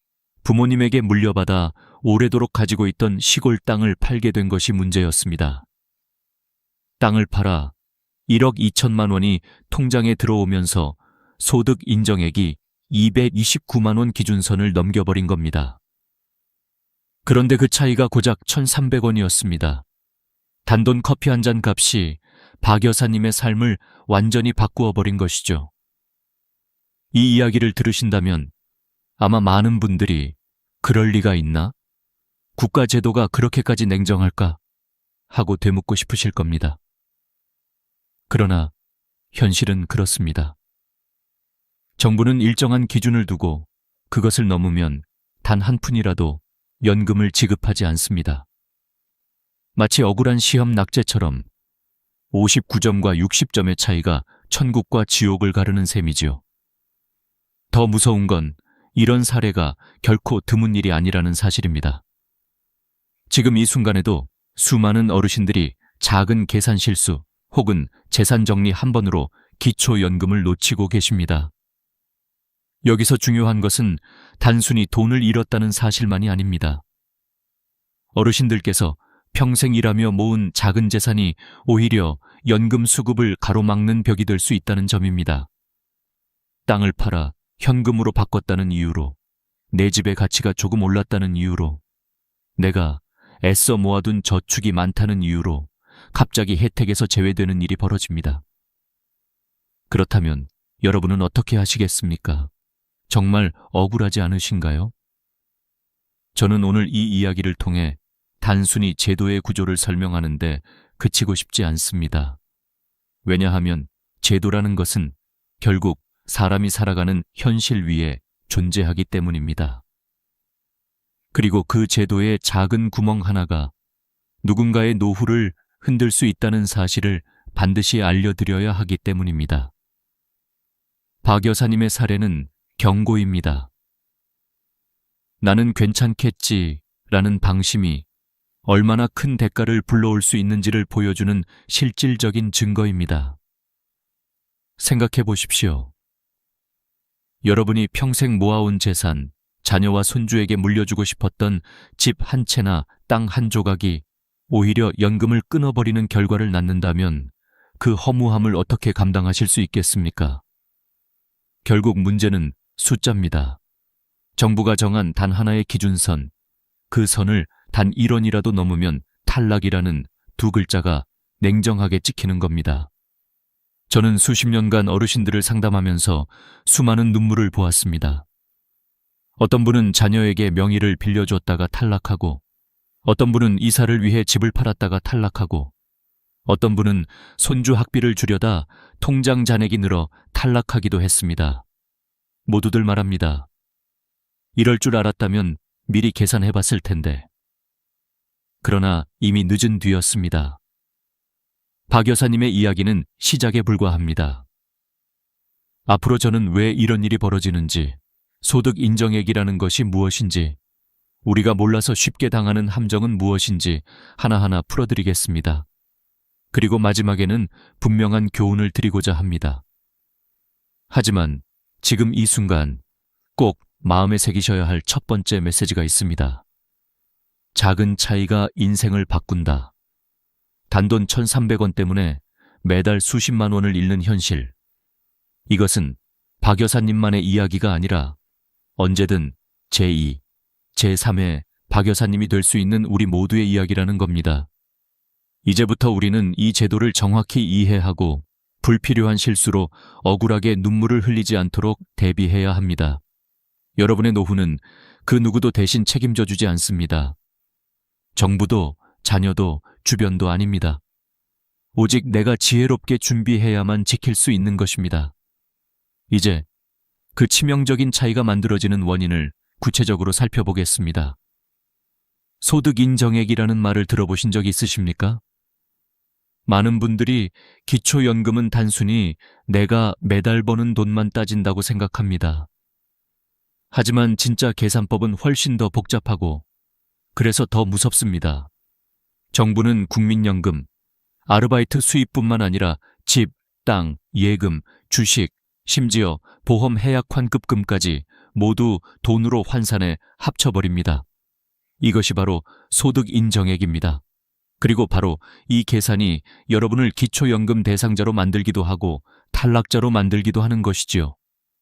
부모님에게 물려받아 오래도록 가지고 있던 시골 땅을 팔게 된 것이 문제였습니다. 땅을 팔아 1억 2천만 원이 통장에 들어오면서 소득 인정액이 229만 원 기준선을 넘겨버린 겁니다. 그런데 그 차이가 고작 1,300원이었습니다. 단돈 커피 한 잔 값이 박 여사님의 삶을 완전히 바꾸어 버린 것이죠. 이 이야기를 들으신다면 아마 많은 분들이 그럴 리가 있나? 국가 제도가 그렇게까지 냉정할까? 하고 되묻고 싶으실 겁니다. 그러나 현실은 그렇습니다. 정부는 일정한 기준을 두고 그것을 넘으면 단 한 푼이라도 연금을 지급하지 않습니다. 마치 억울한 시험 낙제처럼 59점과 60점의 차이가 천국과 지옥을 가르는 셈이지요. 더 무서운 건 이런 사례가 결코 드문 일이 아니라는 사실입니다. 지금 이 순간에도 수많은 어르신들이 작은 계산 실수 혹은 재산 정리 한 번으로 기초연금을 놓치고 계십니다. 여기서 중요한 것은 단순히 돈을 잃었다는 사실만이 아닙니다. 어르신들께서 평생 일하며 모은 작은 재산이 오히려 연금 수급을 가로막는 벽이 될 수 있다는 점입니다. 땅을 팔아 현금으로 바꿨다는 이유로, 내 집의 가치가 조금 올랐다는 이유로, 내가 애써 모아둔 저축이 많다는 이유로 갑자기 혜택에서 제외되는 일이 벌어집니다. 그렇다면 여러분은 어떻게 하시겠습니까? 정말 억울하지 않으신가요? 저는 오늘 이 이야기를 통해 단순히 제도의 구조를 설명하는데 그치고 싶지 않습니다. 왜냐하면 제도라는 것은 결국 사람이 살아가는 현실 위에 존재하기 때문입니다. 그리고 그 제도의 작은 구멍 하나가 누군가의 노후를 흔들 수 있다는 사실을 반드시 알려드려야 하기 때문입니다. 박 여사님의 사례는 경고입니다. 나는 괜찮겠지라는 방심이 얼마나 큰 대가를 불러올 수 있는지를 보여주는 실질적인 증거입니다. 생각해 보십시오. 여러분이 평생 모아온 재산, 자녀와 손주에게 물려주고 싶었던 집 한 채나 땅 한 조각이 오히려 연금을 끊어버리는 결과를 낳는다면 그 허무함을 어떻게 감당하실 수 있겠습니까? 결국 문제는 숫자입니다. 정부가 정한 단 하나의 기준선, 그 선을 단 1원이라도 넘으면 탈락이라는 두 글자가 냉정하게 찍히는 겁니다. 저는 수십 년간 어르신들을 상담하면서 수많은 눈물을 보았습니다. 어떤 분은 자녀에게 명의를 빌려줬다가 탈락하고, 어떤 분은 이사를 위해 집을 팔았다가 탈락하고, 어떤 분은 손주 학비를 주려다 통장 잔액이 늘어 탈락하기도 했습니다. 모두들 말합니다. 이럴 줄 알았다면 미리 계산해 봤을 텐데. 그러나 이미 늦은 뒤였습니다. 박 여사님의 이야기는 시작에 불과합니다. 앞으로 저는 왜 이런 일이 벌어지는지, 소득 인정액이라는 것이 무엇인지, 우리가 몰라서 쉽게 당하는 함정은 무엇인지 하나하나 풀어드리겠습니다. 그리고 마지막에는 분명한 교훈을 드리고자 합니다. 하지만 지금 이 순간 꼭 마음에 새기셔야 할 첫 번째 메시지가 있습니다. 작은 차이가 인생을 바꾼다. 단돈 1,300원 때문에 매달 수십만 원을 잃는 현실. 이것은 박 여사님만의 이야기가 아니라 언제든 제2, 제3의 박 여사님이 될 수 있는 우리 모두의 이야기라는 겁니다. 이제부터 우리는 이 제도를 정확히 이해하고 불필요한 실수로 억울하게 눈물을 흘리지 않도록 대비해야 합니다. 여러분의 노후는 그 누구도 대신 책임져 주지 않습니다. 정부도 자녀도 주변도 아닙니다. 오직 내가 지혜롭게 준비해야만 지킬 수 있는 것입니다. 이제 그 치명적인 차이가 만들어지는 원인을 구체적으로 살펴보겠습니다. 소득 인정액이라는 말을 들어보신 적 있으십니까? 많은 분들이 기초연금은 단순히 내가 매달 버는 돈만 따진다고 생각합니다. 하지만 진짜 계산법은 훨씬 더 복잡하고 그래서 더 무섭습니다. 정부는 국민연금, 아르바이트 수입뿐만 아니라 집, 땅, 예금, 주식, 심지어 보험 해약 환급금까지 모두 돈으로 환산해 합쳐버립니다. 이것이 바로 소득 인정액입니다. 그리고 바로 이 계산이 여러분을 기초연금 대상자로 만들기도 하고 탈락자로 만들기도 하는 것이지요.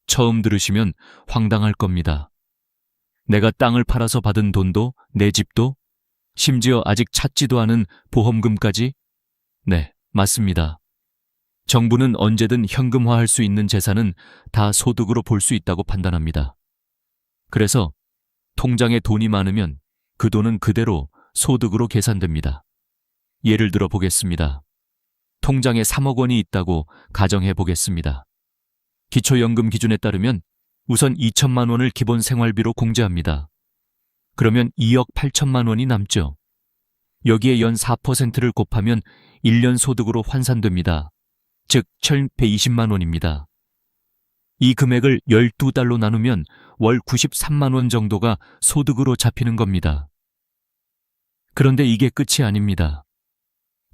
처음 들으시면 황당할 겁니다. 내가 땅을 팔아서 받은 돈도 내 집도 심지어 아직 찾지도 않은 보험금까지? 네, 맞습니다. 정부는 언제든 현금화할 수 있는 재산은 다 소득으로 볼 수 있다고 판단합니다. 그래서 통장에 돈이 많으면 그 돈은 그대로 소득으로 계산됩니다. 예를 들어 보겠습니다. 통장에 3억 원이 있다고 가정해 보겠습니다. 기초연금 기준에 따르면 우선 2천만 원을 기본 생활비로 공제합니다. 그러면 2억 8천만 원이 남죠. 여기에 연 4%를 곱하면 1년 소득으로 환산됩니다. 즉 1,120만 원입니다. 이 금액을 12달로 나누면 월 93만 원 정도가 소득으로 잡히는 겁니다. 그런데 이게 끝이 아닙니다.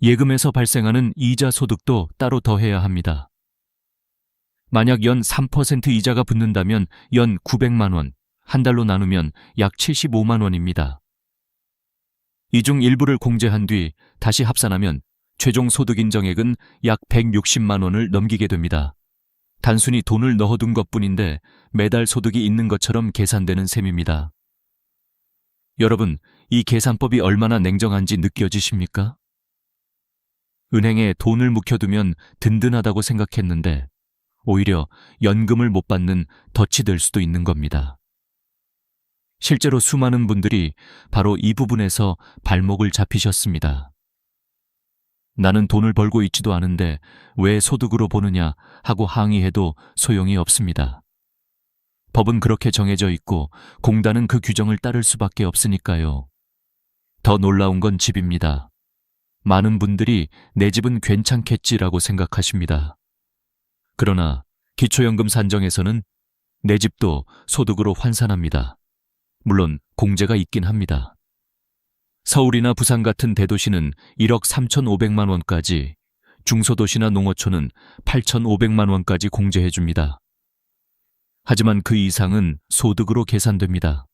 예금에서 발생하는 이자 소득도 따로 더해야 합니다. 만약 연 3% 이자가 붙는다면 연 900만 원, 한 달로 나누면 약 75만 원입니다. 이 중 일부를 공제한 뒤 다시 합산하면 최종 소득 인정액은 약 160만 원을 넘기게 됩니다. 단순히 돈을 넣어둔 것뿐인데 매달 소득이 있는 것처럼 계산되는 셈입니다. 여러분, 이 계산법이 얼마나 냉정한지 느껴지십니까? 은행에 돈을 묵혀두면 든든하다고 생각했는데 오히려 연금을 못 받는 덫이 될 수도 있는 겁니다. 실제로 수많은 분들이 바로 이 부분에서 발목을 잡히셨습니다. 나는 돈을 벌고 있지도 않은데 왜 소득으로 보느냐 하고 항의해도 소용이 없습니다. 법은 그렇게 정해져 있고 공단은 그 규정을 따를 수밖에 없으니까요. 더 놀라운 건 집입니다. 많은 분들이 내 집은 괜찮겠지라고 생각하십니다. 그러나 기초연금 산정에서는 내 집도 소득으로 환산합니다. 물론 공제가 있긴 합니다. 서울이나 부산 같은 대도시는 1억 3,500만 원까지, 중소도시나 농어촌은 8,500만 원까지 공제해 줍니다. 하지만 그 이상은 소득으로 계산됩니다.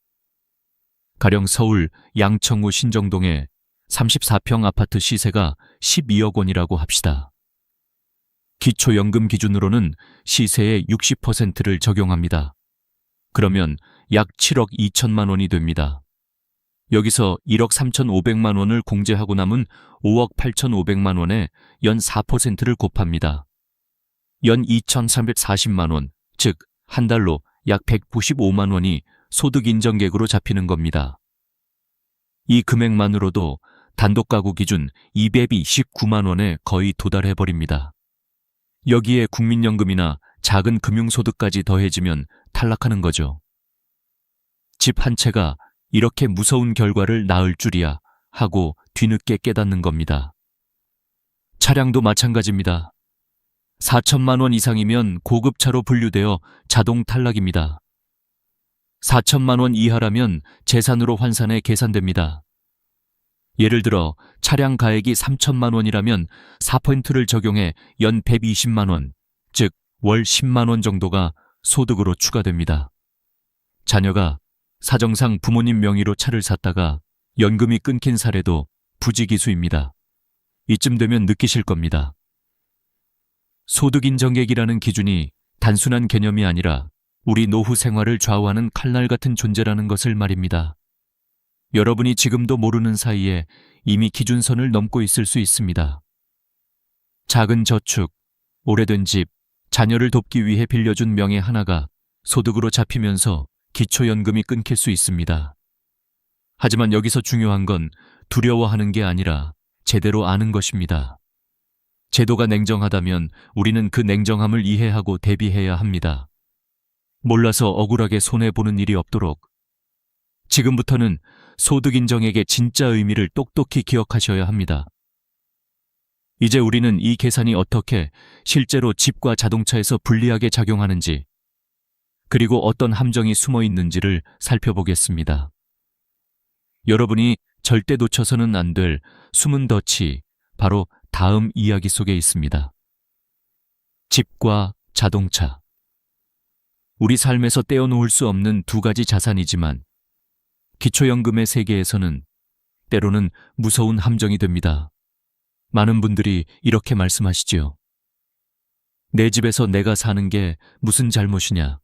가령 서울 양천구 신정동의 34평 아파트 시세가 12억 원이라고 합시다. 기초연금 기준으로는 시세의 60%를 적용합니다. 그러면 약 7억 2천만 원이 됩니다. 여기서 1억 3,500만 원을 공제하고 남은 5억 8,500만 원에 연 4%를 곱합니다. 연 2,340만 원, 즉 한 달로 약 195만 원이 소득 인정액으로 잡히는 겁니다. 이 금액만으로도 단독가구 기준 229만 원에 거의 도달해버립니다. 여기에 국민연금이나 작은 금융소득까지 더해지면 탈락하는 거죠. 집 한 채가 이렇게 무서운 결과를 낳을 줄이야 하고 뒤늦게 깨닫는 겁니다. 차량도 마찬가지입니다. 4천만 원 이상이면 고급차로 분류되어 자동 탈락입니다. 4천만 원 이하라면 재산으로 환산해 계산됩니다. 예를 들어 차량 가액이 3천만 원이라면 4%를 적용해 연 120만 원, 즉 월 10만 원 정도가 소득으로 추가됩니다. 자녀가 사정상 부모님 명의로 차를 샀다가 연금이 끊긴 사례도 부지기수입니다. 이쯤 되면 느끼실 겁니다. 소득인정액이라는 기준이 단순한 개념이 아니라 우리 노후 생활을 좌우하는 칼날 같은 존재라는 것을 말입니다. 여러분이 지금도 모르는 사이에 이미 기준선을 넘고 있을 수 있습니다. 작은 저축, 오래된 집, 자녀를 돕기 위해 빌려준 명의 하나가 소득으로 잡히면서 기초연금이 끊길 수 있습니다. 하지만 여기서 중요한 건 두려워하는 게 아니라 제대로 아는 것입니다. 제도가 냉정하다면 우리는 그 냉정함을 이해하고 대비해야 합니다. 몰라서 억울하게 손해보는 일이 없도록 지금부터는 소득인정액의 진짜 의미를 똑똑히 기억하셔야 합니다. 이제 우리는 이 계산이 어떻게 실제로 집과 자동차에서 불리하게 작용하는지, 그리고 어떤 함정이 숨어 있는지를 살펴보겠습니다. 여러분이 절대 놓쳐서는 안 될 숨은 덫이 바로 다음 이야기 속에 있습니다. 집과 자동차. 우리 삶에서 떼어놓을 수 없는 두 가지 자산이지만 기초연금의 세계에서는 때로는 무서운 함정이 됩니다. 많은 분들이 이렇게 말씀하시지요. 내 집에서 내가 사는 게 무슨 잘못이냐?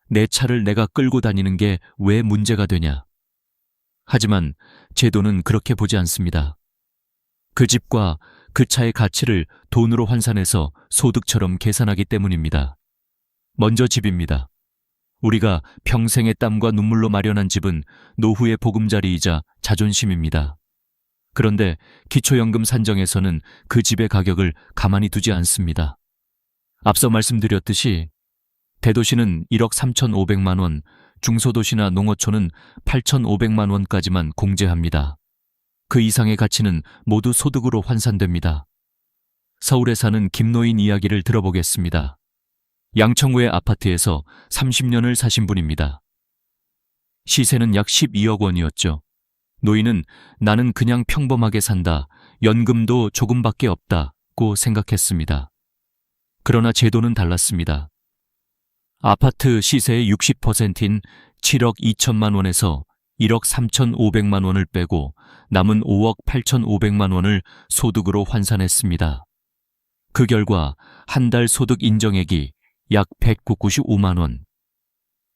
내 차를 내가 끌고 다니는 게 왜 문제가 되냐? 하지만 제도는 그렇게 보지 않습니다. 그 집과 그 차의 가치를 돈으로 환산해서 소득처럼 계산하기 때문입니다. 먼저 집입니다. 우리가 평생의 땀과 눈물로 마련한 집은 노후의 보금자리이자 자존심입니다. 그런데 기초연금 산정에서는 그 집의 가격을 가만히 두지 않습니다. 앞서 말씀드렸듯이 대도시는 1억 3,500만 원, 중소도시나 농어촌은 8,500만 원까지만 공제합니다. 그 이상의 가치는 모두 소득으로 환산됩니다. 서울에 사는 김노인 이야기를 들어보겠습니다. 양천구의 아파트에서 30년을 사신 분입니다. 시세는 약 12억 원이었죠. 노인은 나는 그냥 평범하게 산다. 연금도 조금밖에 없다고 생각했습니다. 그러나 제도는 달랐습니다. 아파트 시세의 60%인 7억 2천만 원에서 1억 3,500만 원을 빼고 남은 5억 8,500만 원을 소득으로 환산했습니다. 그 결과 한 달 소득 인정액이 약 195만 원.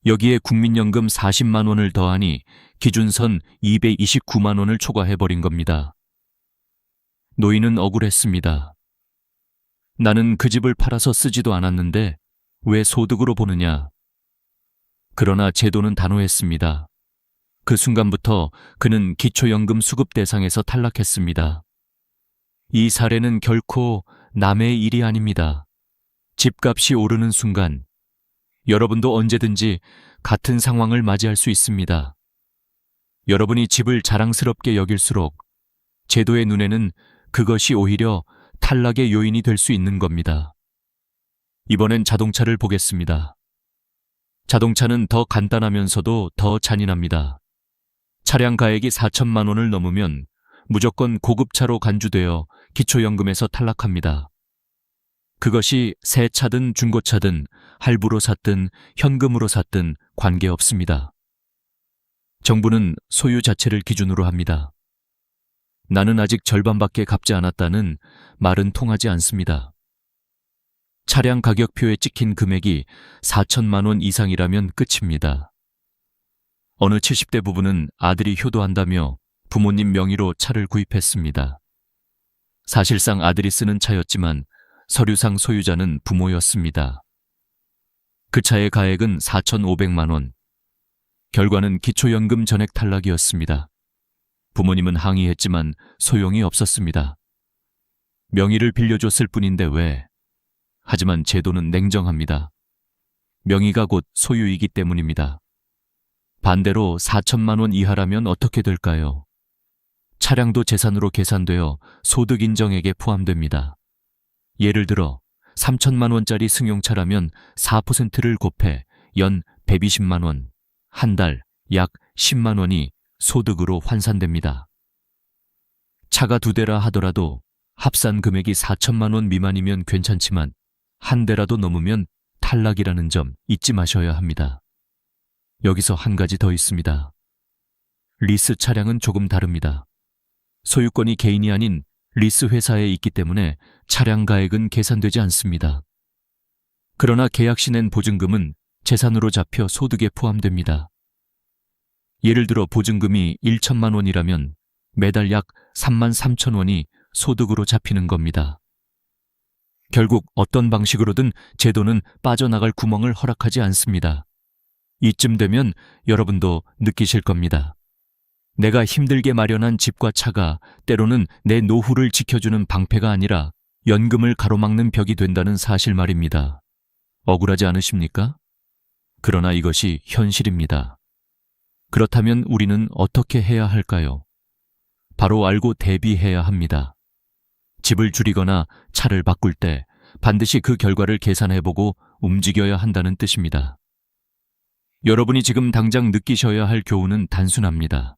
여기에 국민연금 40만 원을 더하니 기준선 229만 원을 초과해버린 겁니다. 노인은 억울했습니다. 나는 그 집을 팔아서 쓰지도 않았는데 왜 소득으로 보느냐. 그러나 제도는 단호했습니다. 그 순간부터 그는 기초연금 수급 대상에서 탈락했습니다. 이 사례는 결코 남의 일이 아닙니다. 집값이 오르는 순간 여러분도 언제든지 같은 상황을 맞이할 수 있습니다. 여러분이 집을 자랑스럽게 여길수록 제도의 눈에는 그것이 오히려 탈락의 요인이 될 수 있는 겁니다. 이번엔 자동차를 보겠습니다. 자동차는 더 간단하면서도 더 잔인합니다. 차량 가액이 4천만 원을 넘으면 무조건 고급차로 간주되어 기초연금에서 탈락합니다. 그것이 새 차든 중고차든 할부로 샀든 현금으로 샀든 관계없습니다. 정부는 소유 자체를 기준으로 합니다. 나는 아직 절반밖에 갚지 않았다는 말은 통하지 않습니다. 차량 가격표에 찍힌 금액이 4천만 원 이상이라면 끝입니다. 어느 70대 부부는 아들이 효도한다며 부모님 명의로 차를 구입했습니다. 사실상 아들이 쓰는 차였지만 서류상 소유자는 부모였습니다. 그 차의 가액은 4,500만 원. 결과는 기초연금 전액 탈락이었습니다. 부모님은 항의했지만 소용이 없었습니다. 명의를 빌려줬을 뿐인데 왜? 하지만 제도는 냉정합니다. 명의가 곧 소유이기 때문입니다. 반대로 4천만 원 이하라면 어떻게 될까요? 차량도 재산으로 계산되어 소득 인정액에 포함됩니다. 예를 들어 3천만 원짜리 승용차라면 4%를 곱해 연 120만 원, 한 달 약 10만 원이 소득으로 환산됩니다. 차가 2대라 하더라도 합산 금액이 4천만 원 미만이면 괜찮지만 한 대라도 넘으면 탈락이라는 점 잊지 마셔야 합니다. 여기서 한 가지 더 있습니다. 리스 차량은 조금 다릅니다. 소유권이 개인이 아닌 리스 회사에 있기 때문에 차량 가액은 계산되지 않습니다. 그러나 계약시 낸 보증금은 재산으로 잡혀 소득에 포함됩니다. 예를 들어 보증금이 1천만 원이라면 매달 약 3만 3천 원이 소득으로 잡히는 겁니다. 결국 어떤 방식으로든 제도는 빠져나갈 구멍을 허락하지 않습니다. 이쯤 되면 여러분도 느끼실 겁니다. 내가 힘들게 마련한 집과 차가 때로는 내 노후를 지켜주는 방패가 아니라 연금을 가로막는 벽이 된다는 사실 말입니다. 억울하지 않으십니까? 그러나 이것이 현실입니다. 그렇다면 우리는 어떻게 해야 할까요? 바로 알고 대비해야 합니다. 집을 줄이거나 차를 바꿀 때 반드시 그 결과를 계산해보고 움직여야 한다는 뜻입니다. 여러분이 지금 당장 느끼셔야 할 교훈은 단순합니다.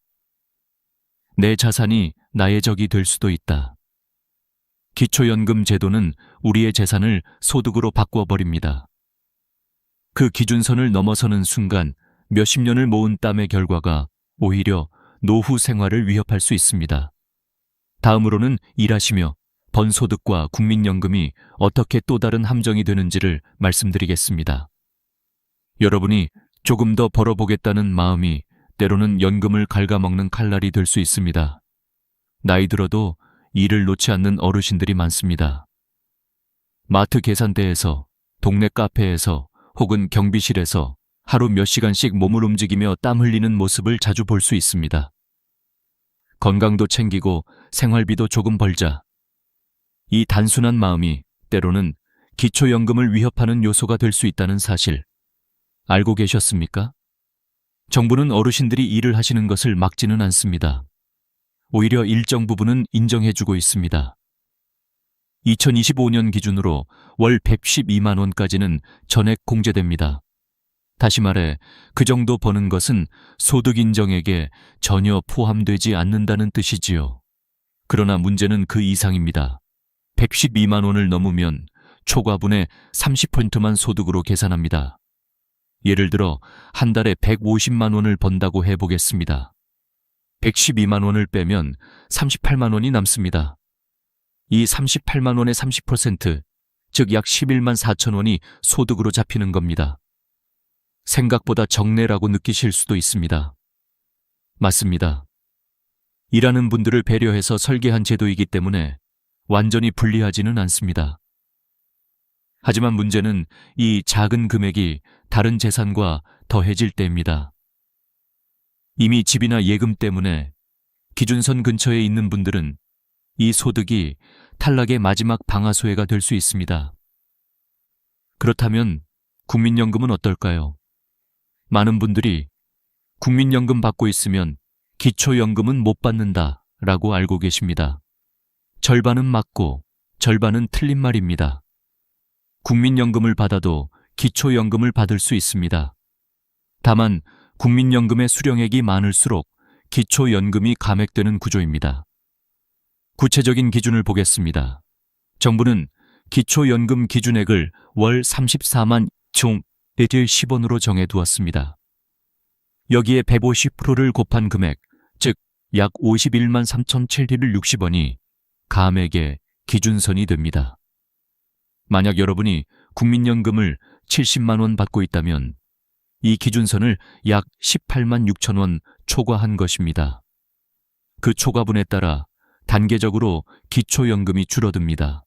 내 자산이 나의 적이 될 수도 있다. 기초연금 제도는 우리의 재산을 소득으로 바꿔버립니다. 그 기준선을 넘어서는 순간 몇십 년을 모은 땀의 결과가 오히려 노후 생활을 위협할 수 있습니다. 다음으로는 일하시며 번 소득과 국민연금이 어떻게 또 다른 함정이 되는지를 말씀드리겠습니다. 여러분이 조금 더 벌어보겠다는 마음이 때로는 연금을 갉아먹는 칼날이 될 수 있습니다. 나이 들어도 일을 놓지 않는 어르신들이 많습니다. 마트 계산대에서, 동네 카페에서 혹은 경비실에서 하루 몇 시간씩 몸을 움직이며 땀 흘리는 모습을 자주 볼 수 있습니다. 건강도 챙기고 생활비도 조금 벌자. 이 단순한 마음이 때로는 기초연금을 위협하는 요소가 될 수 있다는 사실 알고 계셨습니까? 정부는 어르신들이 일을 하시는 것을 막지는 않습니다. 오히려 일정 부분은 인정해주고 있습니다. 2025년 기준으로 월 112만 원까지는 전액 공제됩니다. 다시 말해, 그 정도 버는 것은 소득 인정액에 전혀 포함되지 않는다는 뜻이지요. 그러나 문제는 그 이상입니다. 112만 원을 넘으면 초과분의 30%만 소득으로 계산합니다. 예를 들어 한 달에 150만 원을 번다고 해보겠습니다. 112만 원을 빼면 38만 원이 남습니다. 이 38만 원의 30%, 즉 약 11만 4천 원이 소득으로 잡히는 겁니다. 생각보다 적네라고 느끼실 수도 있습니다. 맞습니다. 일하는 분들을 배려해서 설계한 제도이기 때문에 완전히 불리하지는 않습니다. 하지만 문제는 이 작은 금액이 다른 재산과 더해질 때입니다. 이미 집이나 예금 때문에 기준선 근처에 있는 분들은 이 소득이 탈락의 마지막 방아쇠가 될 수 있습니다. 그렇다면 국민연금은 어떨까요? 많은 분들이 국민연금 받고 있으면 기초연금은 못 받는다 라고 알고 계십니다. 절반은 맞고 절반은 틀린 말입니다. 국민연금을 받아도 기초연금을 받을 수 있습니다. 다만 국민연금의 수령액이 많을수록 기초연금이 감액되는 구조입니다. 구체적인 기준을 보겠습니다. 정부는 기초연금 기준액을 월 34만 2,010원으로 정해두었습니다. 여기에 150%를 곱한 금액, 즉 약 51만 3,760원이 감액의 기준선이 됩니다. 만약 여러분이 국민연금을 70만 원 받고 있다면 이 기준선을 약 18만 6천 원 초과한 것입니다. 그 초과분에 따라 단계적으로 기초연금이 줄어듭니다.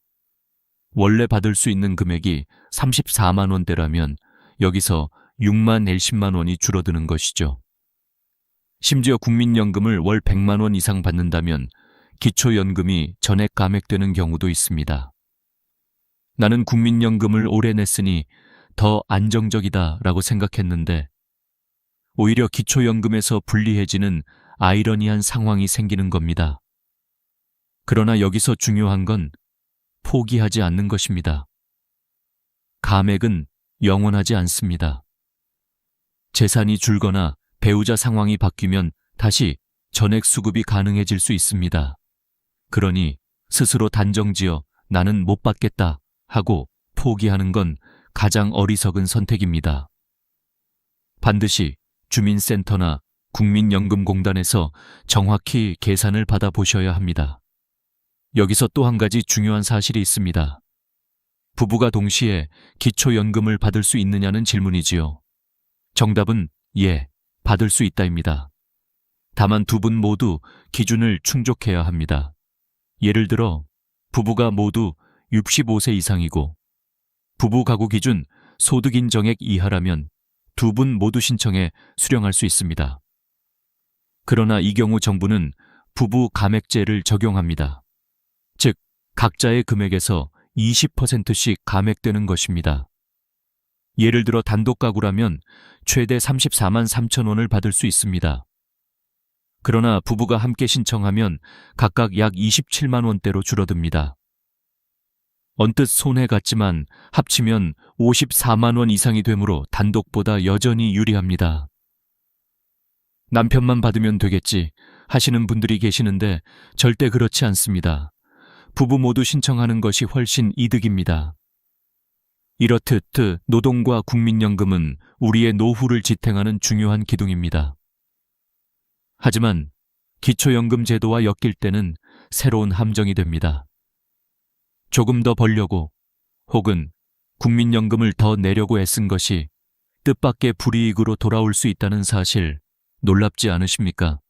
원래 받을 수 있는 금액이 34만 원대라면 여기서 6만 10만 원이 줄어드는 것이죠. 심지어 국민연금을 월 100만 원 이상 받는다면 기초연금이 전액 감액되는 경우도 있습니다. 나는 국민연금을 오래 냈으니 더 안정적이다라고 생각했는데 오히려 기초연금에서 불리해지는 아이러니한 상황이 생기는 겁니다. 그러나 여기서 중요한 건 포기하지 않는 것입니다. 감액은 영원하지 않습니다. 재산이 줄거나 배우자 상황이 바뀌면 다시 전액 수급이 가능해질 수 있습니다. 그러니 스스로 단정지어 나는 못 받겠다 하고 포기하는 건 가장 어리석은 선택입니다. 반드시 주민센터나 국민연금공단에서 정확히 계산을 받아보셔야 합니다. 여기서 또 한 가지 중요한 사실이 있습니다. 부부가 동시에 기초연금을 받을 수 있느냐는 질문이지요. 정답은 예, 받을 수 있다입니다. 다만 두 분 모두 기준을 충족해야 합니다. 예를 들어 부부가 모두 65세 이상이고 부부 가구 기준 소득인정액 이하라면 두 분 모두 신청해 수령할 수 있습니다. 그러나 이 경우 정부는 부부 감액제를 적용합니다. 즉, 각자의 금액에서 20%씩 감액되는 것입니다. 예를 들어 단독 가구라면 최대 34만 3천 원을 받을 수 있습니다. 그러나 부부가 함께 신청하면 각각 약 27만 원대로 줄어듭니다. 언뜻 손해 같지만 합치면 54만 원 이상이 되므로 단독보다 여전히 유리합니다. 남편만 받으면 되겠지 하시는 분들이 계시는데 절대 그렇지 않습니다. 부부 모두 신청하는 것이 훨씬 이득입니다. 이렇듯 노동과 국민연금은 우리의 노후를 지탱하는 중요한 기둥입니다. 하지만 기초연금 제도와 엮일 때는 새로운 함정이 됩니다. 조금 더 벌려고 혹은 국민연금을 더 내려고 애쓴 것이 뜻밖의 불이익으로 돌아올 수 있다는 사실 놀랍지 않으십니까?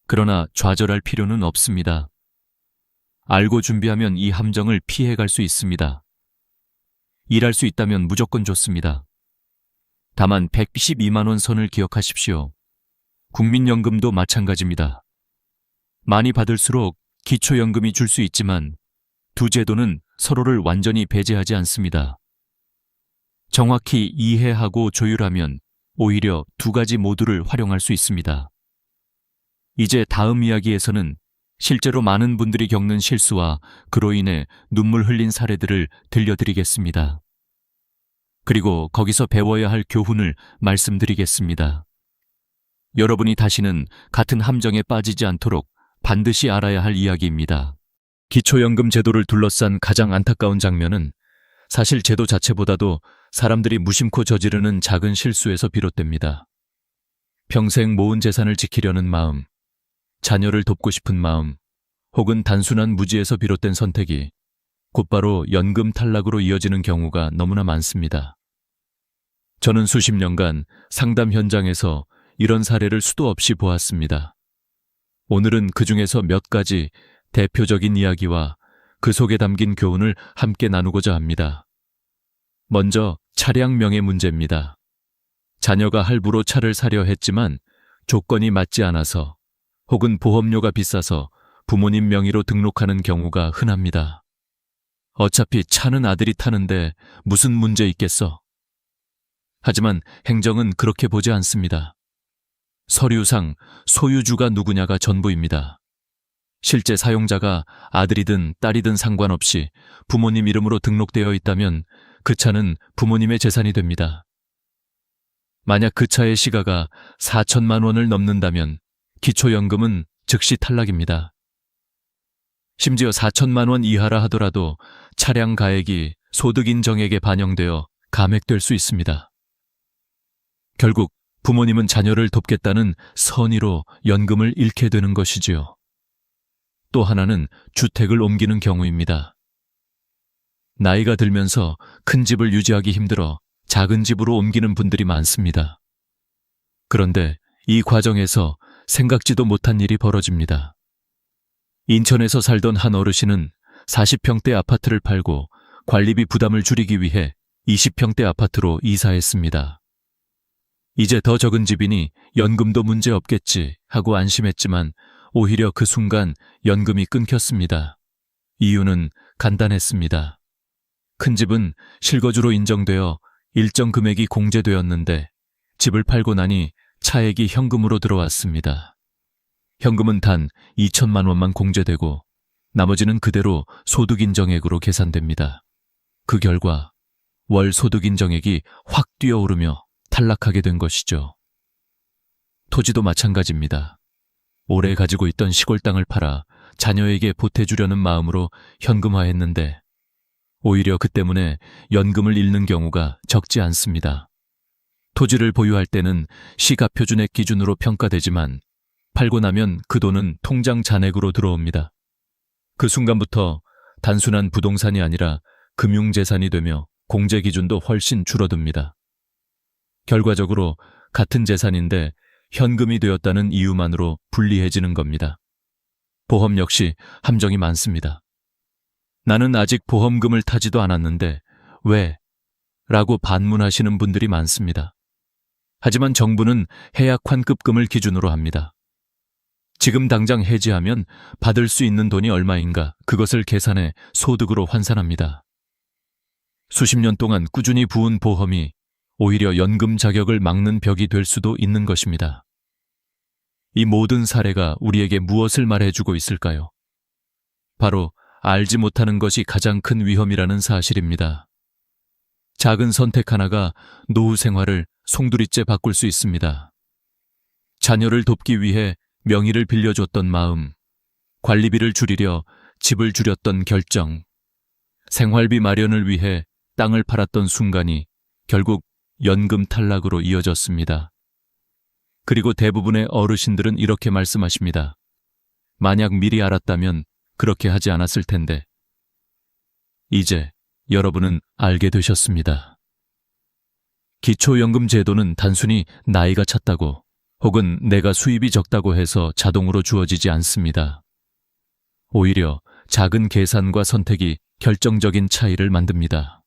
그러나 좌절할 필요는 없습니다. 알고 준비하면 이 함정을 피해갈 수 있습니다. 일할 수 있다면 무조건 좋습니다. 다만 112만 원 선을 기억하십시오. 국민연금도 마찬가지입니다. 많이 받을수록 기초연금이 줄 수 있지만 두 제도는 서로를 완전히 배제하지 않습니다. 정확히 이해하고 조율하면 오히려 두 가지 모두를 활용할 수 있습니다. 이제 다음 이야기에서는 실제로 많은 분들이 겪는 실수와 그로 인해 눈물 흘린 사례들을 들려드리겠습니다. 그리고 거기서 배워야 할 교훈을 말씀드리겠습니다. 여러분이 다시는 같은 함정에 빠지지 않도록 반드시 알아야 할 이야기입니다. 기초연금 제도를 둘러싼 가장 안타까운 장면은 사실 제도 자체보다도 사람들이 무심코 저지르는 작은 실수에서 비롯됩니다. 평생 모은 재산을 지키려는 마음, 자녀를 돕고 싶은 마음, 혹은 단순한 무지에서 비롯된 선택이 곧바로 연금 탈락으로 이어지는 경우가 너무나 많습니다. 저는 수십 년간 상담 현장에서 이런 사례를 수도 없이 보았습니다. 오늘은 그 중에서 몇 가지 대표적인 이야기와 그 속에 담긴 교훈을 함께 나누고자 합니다. 먼저 차량 명의 문제입니다. 자녀가 할부로 차를 사려 했지만 조건이 맞지 않아서 혹은 보험료가 비싸서 부모님 명의로 등록하는 경우가 흔합니다. 어차피 차는 아들이 타는데 무슨 문제 있겠어? 하지만 행정은 그렇게 보지 않습니다. 서류상 소유주가 누구냐가 전부입니다. 실제 사용자가 아들이든 딸이든 상관없이 부모님 이름으로 등록되어 있다면 그 차는 부모님의 재산이 됩니다. 만약 그 차의 시가가 4천만 원을 넘는다면 기초연금은 즉시 탈락입니다. 심지어 4천만 원 이하라 하더라도 차량 가액이 소득인정액에 반영되어 감액될 수 있습니다. 결국 부모님은 자녀를 돕겠다는 선의로 연금을 잃게 되는 것이지요. 또 하나는 주택을 옮기는 경우입니다. 나이가 들면서 큰 집을 유지하기 힘들어 작은 집으로 옮기는 분들이 많습니다. 그런데 이 과정에서 생각지도 못한 일이 벌어집니다. 인천에서 살던 한 어르신은 40평대 아파트를 팔고 관리비 부담을 줄이기 위해 20평대 아파트로 이사했습니다. 이제 더 적은 집이니 연금도 문제 없겠지 하고 안심했지만 오히려 그 순간 연금이 끊겼습니다. 이유는 간단했습니다. 큰 집은 실거주로 인정되어 일정 금액이 공제되었는데 집을 팔고 나니 차액이 현금으로 들어왔습니다. 현금은 단 2천만 원만 공제되고 나머지는 그대로 소득인정액으로 계산됩니다. 그 결과 월 소득인정액이 확 뛰어오르며 탈락하게 된 것이죠. 토지도 마찬가지입니다. 오래 가지고 있던 시골 땅을 팔아 자녀에게 보태주려는 마음으로 현금화했는데 오히려 그 때문에 연금을 잃는 경우가 적지 않습니다. 토지를 보유할 때는 시가표준액 기준으로 평가되지만 팔고 나면 그 돈은 통장 잔액으로 들어옵니다. 그 순간부터 단순한 부동산이 아니라 금융재산이 되며 공제 기준도 훨씬 줄어듭니다. 결과적으로 같은 재산인데 현금이 되었다는 이유만으로 불리해지는 겁니다. 보험 역시 함정이 많습니다. 나는 아직 보험금을 타지도 않았는데 왜? 라고 반문하시는 분들이 많습니다. 하지만 정부는 해약 환급금을 기준으로 합니다. 지금 당장 해지하면 받을 수 있는 돈이 얼마인가 그것을 계산해 소득으로 환산합니다. 수십 년 동안 꾸준히 부은 보험이 오히려 연금 자격을 막는 벽이 될 수도 있는 것입니다. 이 모든 사례가 우리에게 무엇을 말해주고 있을까요? 바로 알지 못하는 것이 가장 큰 위험이라는 사실입니다. 작은 선택 하나가 노후 생활을 송두리째 바꿀 수 있습니다. 자녀를 돕기 위해 명의를 빌려줬던 마음, 관리비를 줄이려 집을 줄였던 결정, 생활비 마련을 위해 땅을 팔았던 순간이 결국 연금 탈락으로 이어졌습니다. 그리고 대부분의 어르신들은 이렇게 말씀하십니다. 만약 미리 알았다면 그렇게 하지 않았을 텐데. 이제 여러분은 알게 되셨습니다. 기초연금 제도는 단순히 나이가 찼다고 혹은 내가 수입이 적다고 해서 자동으로 주어지지 않습니다. 오히려 작은 계산과 선택이 결정적인 차이를 만듭니다.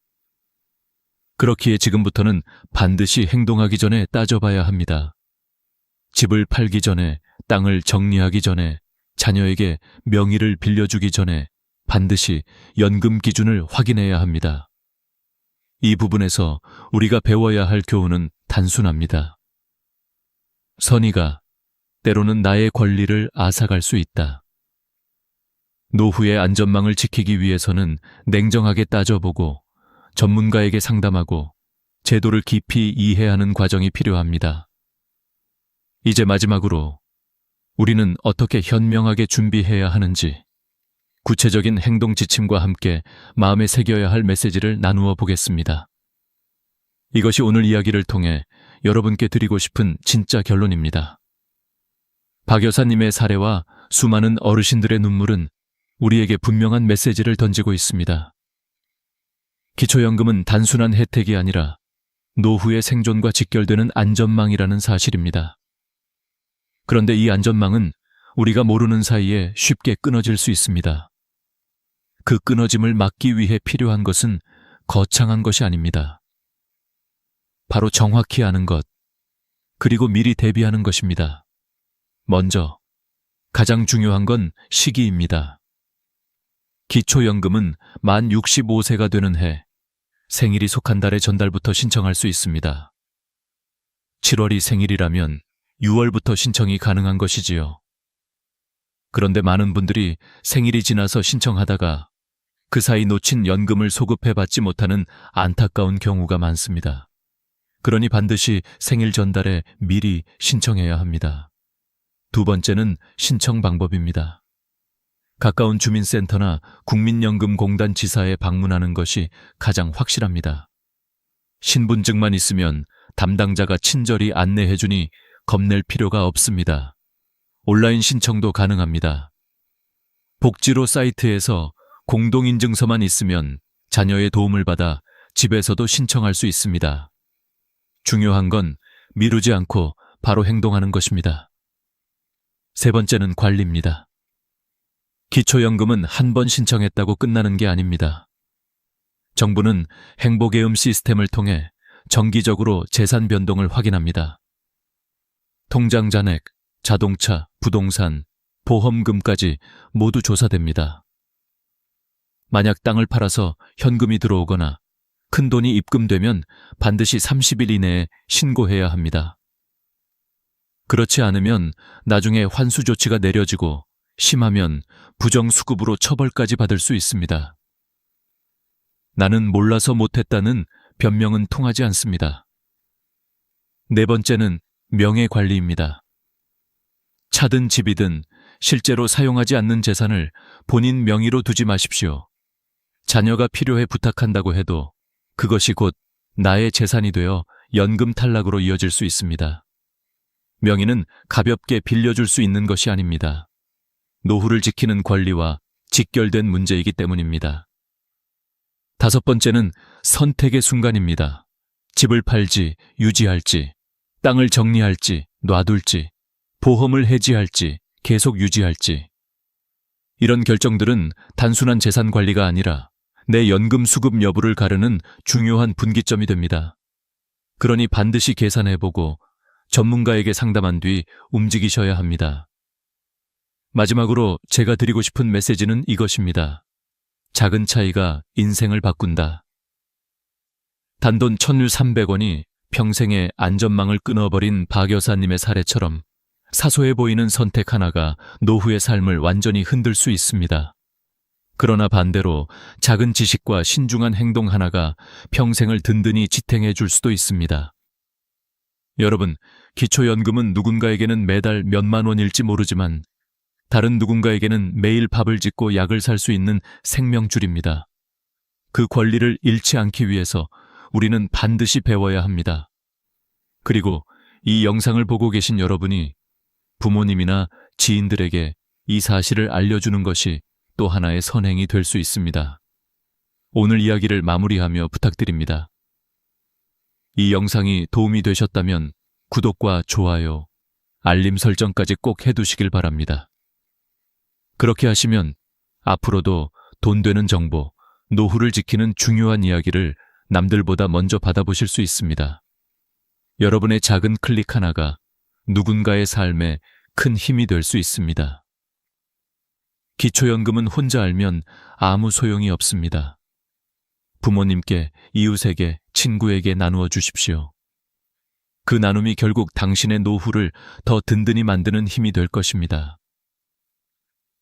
그렇기에 지금부터는 반드시 행동하기 전에 따져봐야 합니다. 집을 팔기 전에, 땅을 정리하기 전에, 자녀에게 명의를 빌려주기 전에 반드시 연금 기준을 확인해야 합니다. 이 부분에서 우리가 배워야 할 교훈은 단순합니다. 선의가 때로는 나의 권리를 앗아갈 수 있다. 노후의 안전망을 지키기 위해서는 냉정하게 따져보고 전문가에게 상담하고 제도를 깊이 이해하는 과정이 필요합니다. 이제 마지막으로 우리는 어떻게 현명하게 준비해야 하는지 구체적인 행동 지침과 함께 마음에 새겨야 할 메시지를 나누어 보겠습니다. 이것이 오늘 이야기를 통해 여러분께 드리고 싶은 진짜 결론입니다. 박 여사님의 사례와 수많은 어르신들의 눈물은 우리에게 분명한 메시지를 던지고 있습니다. 기초연금은 단순한 혜택이 아니라 노후의 생존과 직결되는 안전망이라는 사실입니다. 그런데 이 안전망은 우리가 모르는 사이에 쉽게 끊어질 수 있습니다. 그 끊어짐을 막기 위해 필요한 것은 거창한 것이 아닙니다. 바로 정확히 아는 것, 그리고 미리 대비하는 것입니다. 먼저, 가장 중요한 건 시기입니다. 기초연금은 만 65세가 되는 해, 생일이 속한 달의 전달부터 신청할 수 있습니다. 7월이 생일이라면 6월부터 신청이 가능한 것이지요. 그런데 많은 분들이 생일이 지나서 신청하다가 그 사이 놓친 연금을 소급해받지 못하는 안타까운 경우가 많습니다. 그러니 반드시 생일 전달에 미리 신청해야 합니다. 두 번째는 신청 방법입니다. 가까운 주민센터나 국민연금공단 지사에 방문하는 것이 가장 확실합니다. 신분증만 있으면 담당자가 친절히 안내해주니 겁낼 필요가 없습니다. 온라인 신청도 가능합니다. 복지로 사이트에서 공동인증서만 있으면 자녀의 도움을 받아 집에서도 신청할 수 있습니다. 중요한 건 미루지 않고 바로 행동하는 것입니다. 세 번째는 관리입니다. 기초연금은 한 번 신청했다고 끝나는 게 아닙니다. 정부는 행복예금 시스템을 통해 정기적으로 재산 변동을 확인합니다. 통장 잔액, 자동차, 부동산, 보험금까지 모두 조사됩니다. 만약 땅을 팔아서 현금이 들어오거나 큰 돈이 입금되면 반드시 30일 이내에 신고해야 합니다. 그렇지 않으면 나중에 환수 조치가 내려지고 심하면 부정수급으로 처벌까지 받을 수 있습니다. 나는 몰라서 못했다는 변명은 통하지 않습니다. 네 번째는 명예관리입니다. 차든 집이든 실제로 사용하지 않는 재산을 본인 명의로 두지 마십시오. 자녀가 필요해 부탁한다고 해도 그것이 곧 나의 재산이 되어 연금 탈락으로 이어질 수 있습니다. 명의는 가볍게 빌려줄 수 있는 것이 아닙니다. 노후를 지키는 권리와 직결된 문제이기 때문입니다. 다섯 번째는 선택의 순간입니다. 집을 팔지, 유지할지, 땅을 정리할지, 놔둘지, 보험을 해지할지, 계속 유지할지. 이런 결정들은 단순한 재산 관리가 아니라 내 연금 수급 여부를 가르는 중요한 분기점이 됩니다. 그러니 반드시 계산해보고 전문가에게 상담한 뒤 움직이셔야 합니다. 마지막으로 제가 드리고 싶은 메시지는 이것입니다. 작은 차이가 인생을 바꾼다. 단돈 1,300원이 평생의 안전망을 끊어버린 박 여사님의 사례처럼 사소해 보이는 선택 하나가 노후의 삶을 완전히 흔들 수 있습니다. 그러나 반대로 작은 지식과 신중한 행동 하나가 평생을 든든히 지탱해 줄 수도 있습니다. 여러분, 기초연금은 누군가에게는 매달 몇만 원일지 모르지만 다른 누군가에게는 매일 밥을 짓고 약을 살 수 있는 생명줄입니다. 그 권리를 잃지 않기 위해서 우리는 반드시 배워야 합니다. 그리고 이 영상을 보고 계신 여러분이 부모님이나 지인들에게 이 사실을 알려주는 것이 또 하나의 선행이 될 수 있습니다. 오늘 이야기를 마무리하며 부탁드립니다. 이 영상이 도움이 되셨다면 구독과 좋아요, 알림 설정까지 꼭 해두시길 바랍니다. 그렇게 하시면 앞으로도 돈 되는 정보, 노후를 지키는 중요한 이야기를 남들보다 먼저 받아보실 수 있습니다. 여러분의 작은 클릭 하나가 누군가의 삶에 큰 힘이 될 수 있습니다. 기초연금은 혼자 알면 아무 소용이 없습니다. 부모님께, 이웃에게, 친구에게 나누어 주십시오. 그 나눔이 결국 당신의 노후를 더 든든히 만드는 힘이 될 것입니다.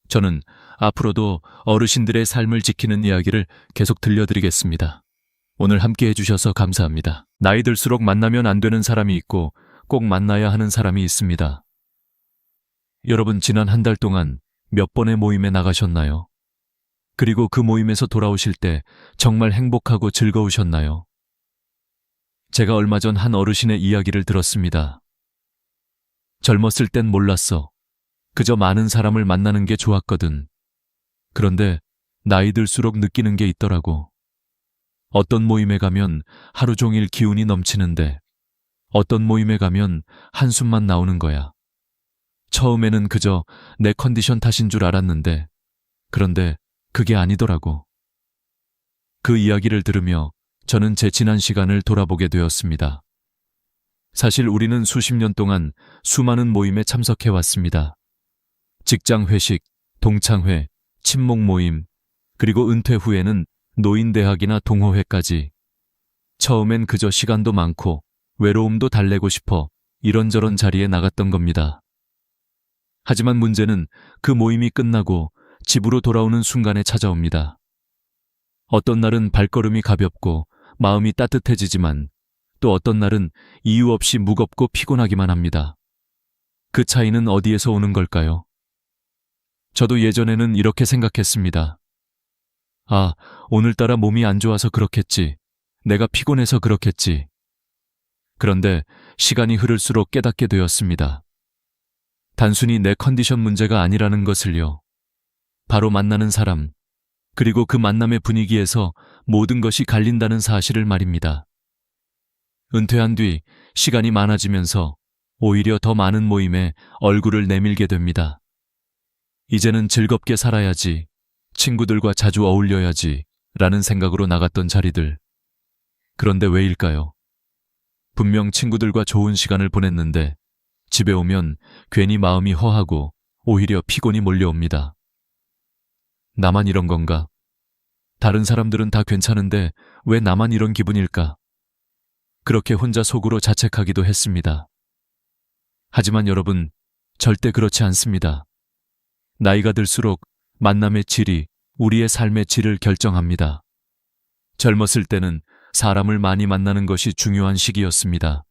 저는 앞으로도 어르신들의 삶을 지키는 이야기를 계속 들려드리겠습니다. 오늘 함께 해주셔서 감사합니다. 나이 들수록 만나면 안 되는 사람이 있고 꼭 만나야 하는 사람이 있습니다. 여러분, 지난 한 달 동안 몇 번의 모임에 나가셨나요? 그리고 그 모임에서 돌아오실 때 정말 행복하고 즐거우셨나요? 제가 얼마 전 한 어르신의 이야기를 들었습니다. 젊었을 땐 몰랐어. 그저 많은 사람을 만나는 게 좋았거든. 그런데 나이 들수록 느끼는 게 있더라고. 어떤 모임에 가면 하루 종일 기운이 넘치는데 어떤 모임에 가면 한숨만 나오는 거야. 처음에는 그저 내 컨디션 탓인 줄 알았는데 그런데 그게 아니더라고. 그 이야기를 들으며 저는 제 지난 시간을 돌아보게 되었습니다. 사실 우리는 수십 년 동안 수많은 모임에 참석해 왔습니다. 직장 회식, 동창회, 친목 모임, 그리고 은퇴 후에는 노인대학이나 동호회까지. 처음엔 그저 시간도 많고 외로움도 달래고 싶어 이런저런 자리에 나갔던 겁니다. 하지만 문제는 그 모임이 끝나고 집으로 돌아오는 순간에 찾아옵니다. 어떤 날은 발걸음이 가볍고 마음이 따뜻해지지만 또 어떤 날은 이유 없이 무겁고 피곤하기만 합니다. 그 차이는 어디에서 오는 걸까요? 저도 예전에는 이렇게 생각했습니다. 아, 오늘따라 몸이 안 좋아서 그렇겠지. 내가 피곤해서 그렇겠지. 그런데 시간이 흐를수록 깨닫게 되었습니다. 단순히 내 컨디션 문제가 아니라는 것을요. 바로 만나는 사람, 그리고 그 만남의 분위기에서 모든 것이 갈린다는 사실을 말입니다. 은퇴한 뒤 시간이 많아지면서 오히려 더 많은 모임에 얼굴을 내밀게 됩니다. 이제는 즐겁게 살아야지, 친구들과 자주 어울려야지 라는 생각으로 나갔던 자리들. 그런데 왜일까요? 분명 친구들과 좋은 시간을 보냈는데 집에 오면 괜히 마음이 허하고 오히려 피곤이 몰려옵니다. 나만 이런 건가? 다른 사람들은 다 괜찮은데 왜 나만 이런 기분일까? 그렇게 혼자 속으로 자책하기도 했습니다. 하지만 여러분, 절대 그렇지 않습니다. 나이가 들수록 만남의 질이 우리의 삶의 질을 결정합니다. 젊었을 때는 사람을 많이 만나는 것이 중요한 시기였습니다.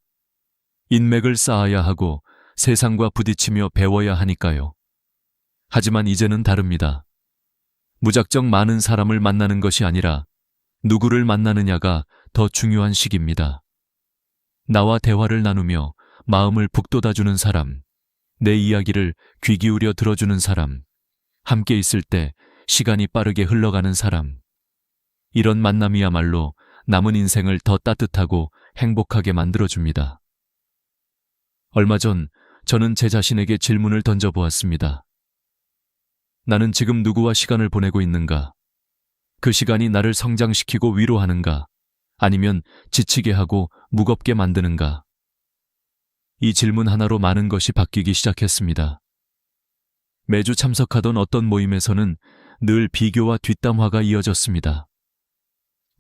인맥을 쌓아야 하고 세상과 부딪히며 배워야 하니까요. 하지만 이제는 다릅니다. 무작정 많은 사람을 만나는 것이 아니라 누구를 만나느냐가 더 중요한 시기입니다. 나와 대화를 나누며 마음을 북돋아주는 사람, 내 이야기를 귀 기울여 들어주는 사람, 함께 있을 때 시간이 빠르게 흘러가는 사람. 이런 만남이야말로 남은 인생을 더 따뜻하고 행복하게 만들어줍니다. 얼마 전 저는 제 자신에게 질문을 던져보았습니다. 나는 지금 누구와 시간을 보내고 있는가? 그 시간이 나를 성장시키고 위로하는가? 아니면 지치게 하고 무겁게 만드는가? 이 질문 하나로 많은 것이 바뀌기 시작했습니다. 매주 참석하던 어떤 모임에서는 늘 비교와 뒷담화가 이어졌습니다.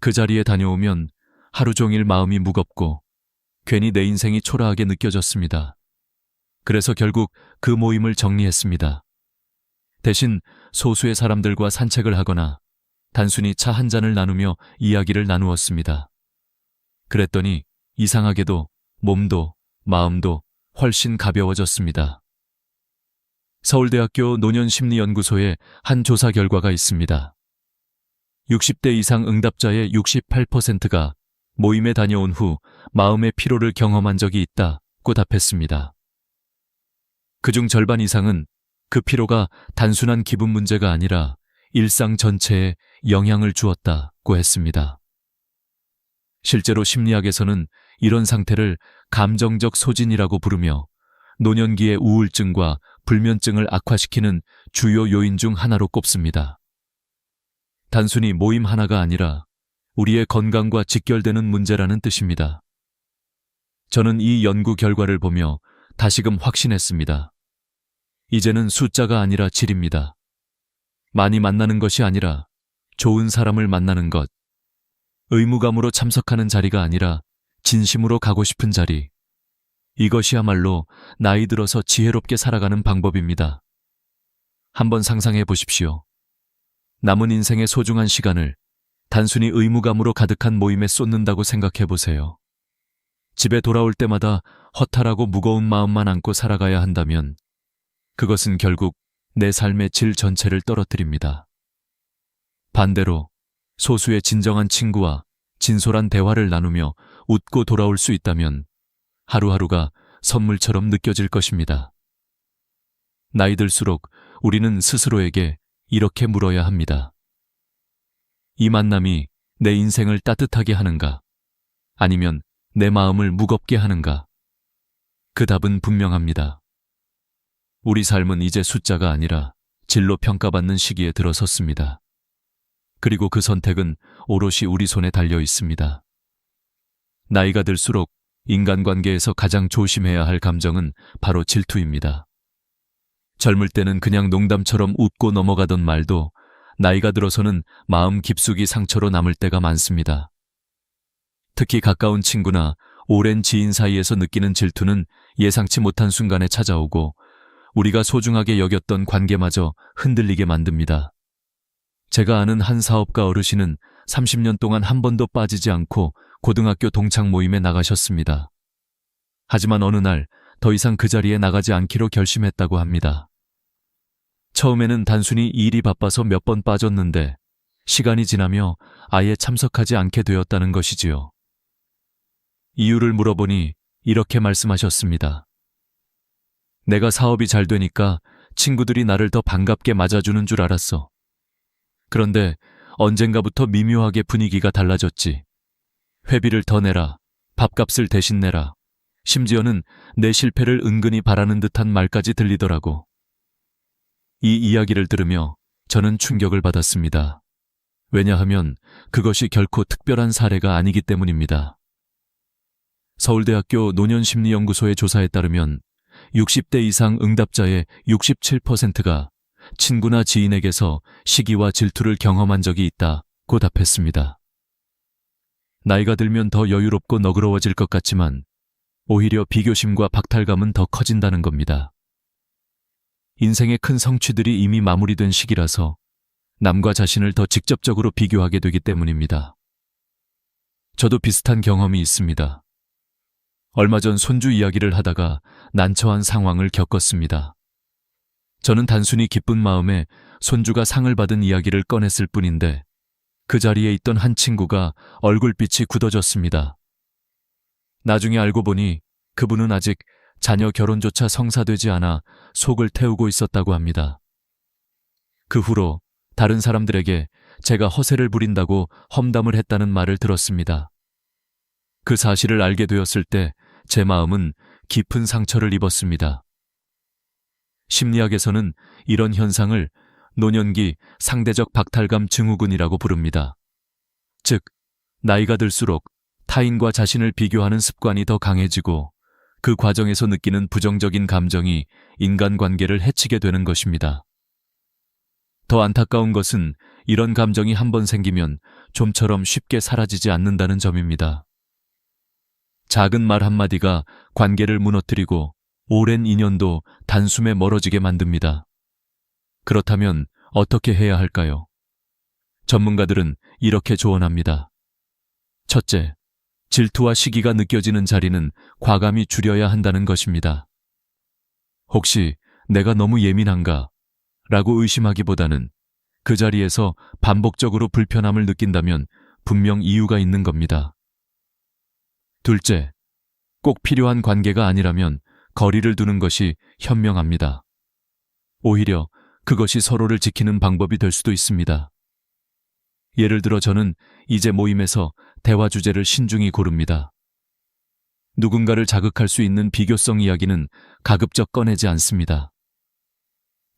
그 자리에 다녀오면 하루 종일 마음이 무겁고 괜히 내 인생이 초라하게 느껴졌습니다. 그래서 결국 그 모임을 정리했습니다. 대신 소수의 사람들과 산책을 하거나 단순히 차 한 잔을 나누며 이야기를 나누었습니다. 그랬더니 이상하게도 몸도 마음도 훨씬 가벼워졌습니다. 서울대학교 노년심리연구소의 한 조사 결과가 있습니다. 60대 이상 응답자의 68%가 모임에 다녀온 후 마음의 피로를 경험한 적이 있다고 답했습니다. 그중 절반 이상은 그 피로가 단순한 기분 문제가 아니라 일상 전체에 영향을 주었다고 했습니다. 실제로 심리학에서는 이런 상태를 감정적 소진이라고 부르며 노년기의 우울증과 불면증을 악화시키는 주요 요인 중 하나로 꼽습니다. 단순히 모임 하나가 아니라 우리의 건강과 직결되는 문제라는 뜻입니다. 저는 이 연구 결과를 보며 다시금 확신했습니다. 이제는 숫자가 아니라 질입니다. 많이 만나는 것이 아니라 좋은 사람을 만나는 것, 의무감으로 참석하는 자리가 아니라 진심으로 가고 싶은 자리, 이것이야말로 나이 들어서 지혜롭게 살아가는 방법입니다. 한번 상상해 보십시오. 남은 인생의 소중한 시간을 단순히 의무감으로 가득한 모임에 쏟는다고 생각해 보세요. 집에 돌아올 때마다 허탈하고 무거운 마음만 안고 살아가야 한다면 그것은 결국 내 삶의 질 전체를 떨어뜨립니다. 반대로 소수의 진정한 친구와 진솔한 대화를 나누며 웃고 돌아올 수 있다면 하루하루가 선물처럼 느껴질 것입니다. 나이 들수록 우리는 스스로에게 이렇게 물어야 합니다. 이 만남이 내 인생을 따뜻하게 하는가? 아니면 내 마음을 무겁게 하는가? 그 답은 분명합니다. 우리 삶은 이제 숫자가 아니라 질로 평가받는 시기에 들어섰습니다. 그리고 그 선택은 오롯이 우리 손에 달려 있습니다. 나이가 들수록 인간관계에서 가장 조심해야 할 감정은 바로 질투입니다. 젊을 때는 그냥 농담처럼 웃고 넘어가던 말도 나이가 들어서는 마음 깊숙이 상처로 남을 때가 많습니다. 특히 가까운 친구나 오랜 지인 사이에서 느끼는 질투는 예상치 못한 순간에 찾아오고 우리가 소중하게 여겼던 관계마저 흔들리게 만듭니다. 제가 아는 한 사업가 어르신은 30년 동안 한 번도 빠지지 않고 고등학교 동창 모임에 나가셨습니다. 하지만 어느 날 더 이상 그 자리에 나가지 않기로 결심했다고 합니다. 처음에는 단순히 일이 바빠서 몇 번 빠졌는데 시간이 지나며 아예 참석하지 않게 되었다는 것이지요. 이유를 물어보니 이렇게 말씀하셨습니다. 내가 사업이 잘 되니까 친구들이 나를 더 반갑게 맞아주는 줄 알았어. 그런데 언젠가부터 미묘하게 분위기가 달라졌지. 회비를 더 내라, 밥값을 대신 내라, 심지어는 내 실패를 은근히 바라는 듯한 말까지 들리더라고. 이 이야기를 들으며 저는 충격을 받았습니다. 왜냐하면 그것이 결코 특별한 사례가 아니기 때문입니다. 서울대학교 노년심리연구소의 조사에 따르면 60대 이상 응답자의 67%가 친구나 지인에게서 시기와 질투를 경험한 적이 있다고 답했습니다. 나이가 들면 더 여유롭고 너그러워질 것 같지만 오히려 비교심과 박탈감은 더 커진다는 겁니다. 인생의 큰 성취들이 이미 마무리된 시기라서 남과 자신을 더 직접적으로 비교하게 되기 때문입니다. 저도 비슷한 경험이 있습니다. 얼마 전 손주 이야기를 하다가 난처한 상황을 겪었습니다. 저는 단순히 기쁜 마음에 손주가 상을 받은 이야기를 꺼냈을 뿐인데 그 자리에 있던 한 친구가 얼굴빛이 굳어졌습니다. 나중에 알고 보니 그분은 아직 자녀 결혼조차 성사되지 않아 속을 태우고 있었다고 합니다. 그 후로 다른 사람들에게 제가 허세를 부린다고 험담을 했다는 말을 들었습니다. 그 사실을 알게 되었을 때 제 마음은 깊은 상처를 입었습니다. 심리학에서는 이런 현상을 노년기 상대적 박탈감 증후군이라고 부릅니다. 즉, 나이가 들수록 타인과 자신을 비교하는 습관이 더 강해지고 그 과정에서 느끼는 부정적인 감정이 인간관계를 해치게 되는 것입니다. 더 안타까운 것은 이런 감정이 한번 생기면 좀처럼 쉽게 사라지지 않는다는 점입니다. 작은 말 한마디가 관계를 무너뜨리고 오랜 인연도 단숨에 멀어지게 만듭니다. 그렇다면 어떻게 해야 할까요? 전문가들은 이렇게 조언합니다. 첫째, 질투와 시기가 느껴지는 자리는 과감히 줄여야 한다는 것입니다. 혹시 내가 너무 예민한가? 라고 의심하기보다는 그 자리에서 반복적으로 불편함을 느낀다면 분명 이유가 있는 겁니다. 둘째, 꼭 필요한 관계가 아니라면 거리를 두는 것이 현명합니다. 오히려 그것이 서로를 지키는 방법이 될 수도 있습니다. 예를 들어 저는 이제 모임에서 대화 주제를 신중히 고릅니다. 누군가를 자극할 수 있는 비교성 이야기는 가급적 꺼내지 않습니다.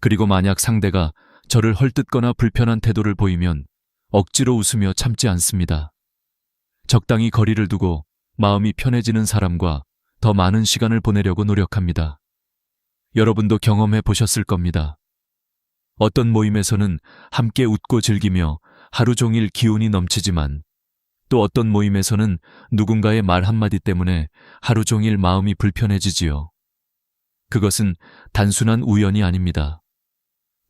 그리고 만약 상대가 저를 헐뜯거나 불편한 태도를 보이면 억지로 웃으며 참지 않습니다. 적당히 거리를 두고 마음이 편해지는 사람과 더 많은 시간을 보내려고 노력합니다. 여러분도 경험해 보셨을 겁니다. 어떤 모임에서는 함께 웃고 즐기며 하루 종일 기운이 넘치지만 또 어떤 모임에서는 누군가의 말 한마디 때문에 하루 종일 마음이 불편해지지요. 그것은 단순한 우연이 아닙니다.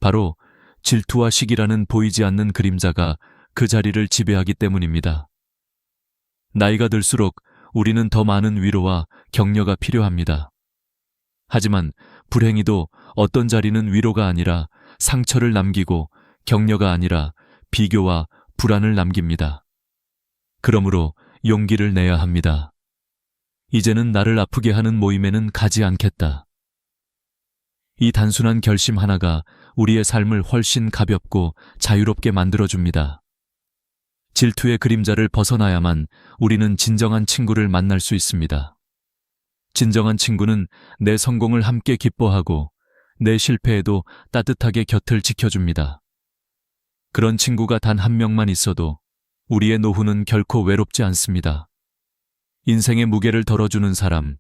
바로 질투와 시기라는 보이지 않는 그림자가 그 자리를 지배하기 때문입니다. 나이가 들수록 우리는 더 많은 위로와 격려가 필요합니다. 하지만 불행히도 어떤 자리는 위로가 아니라 상처를 남기고 격려가 아니라 비교와 불안을 남깁니다. 그러므로 용기를 내야 합니다. 이제는 나를 아프게 하는 모임에는 가지 않겠다. 이 단순한 결심 하나가 우리의 삶을 훨씬 가볍고 자유롭게 만들어줍니다. 질투의 그림자를 벗어나야만 우리는 진정한 친구를 만날 수 있습니다. 진정한 친구는 내 성공을 함께 기뻐하고 내 실패에도 따뜻하게 곁을 지켜줍니다. 그런 친구가 단 한 명만 있어도 우리의 노후는 결코 외롭지 않습니다. 인생의 무게를 덜어주는 사람,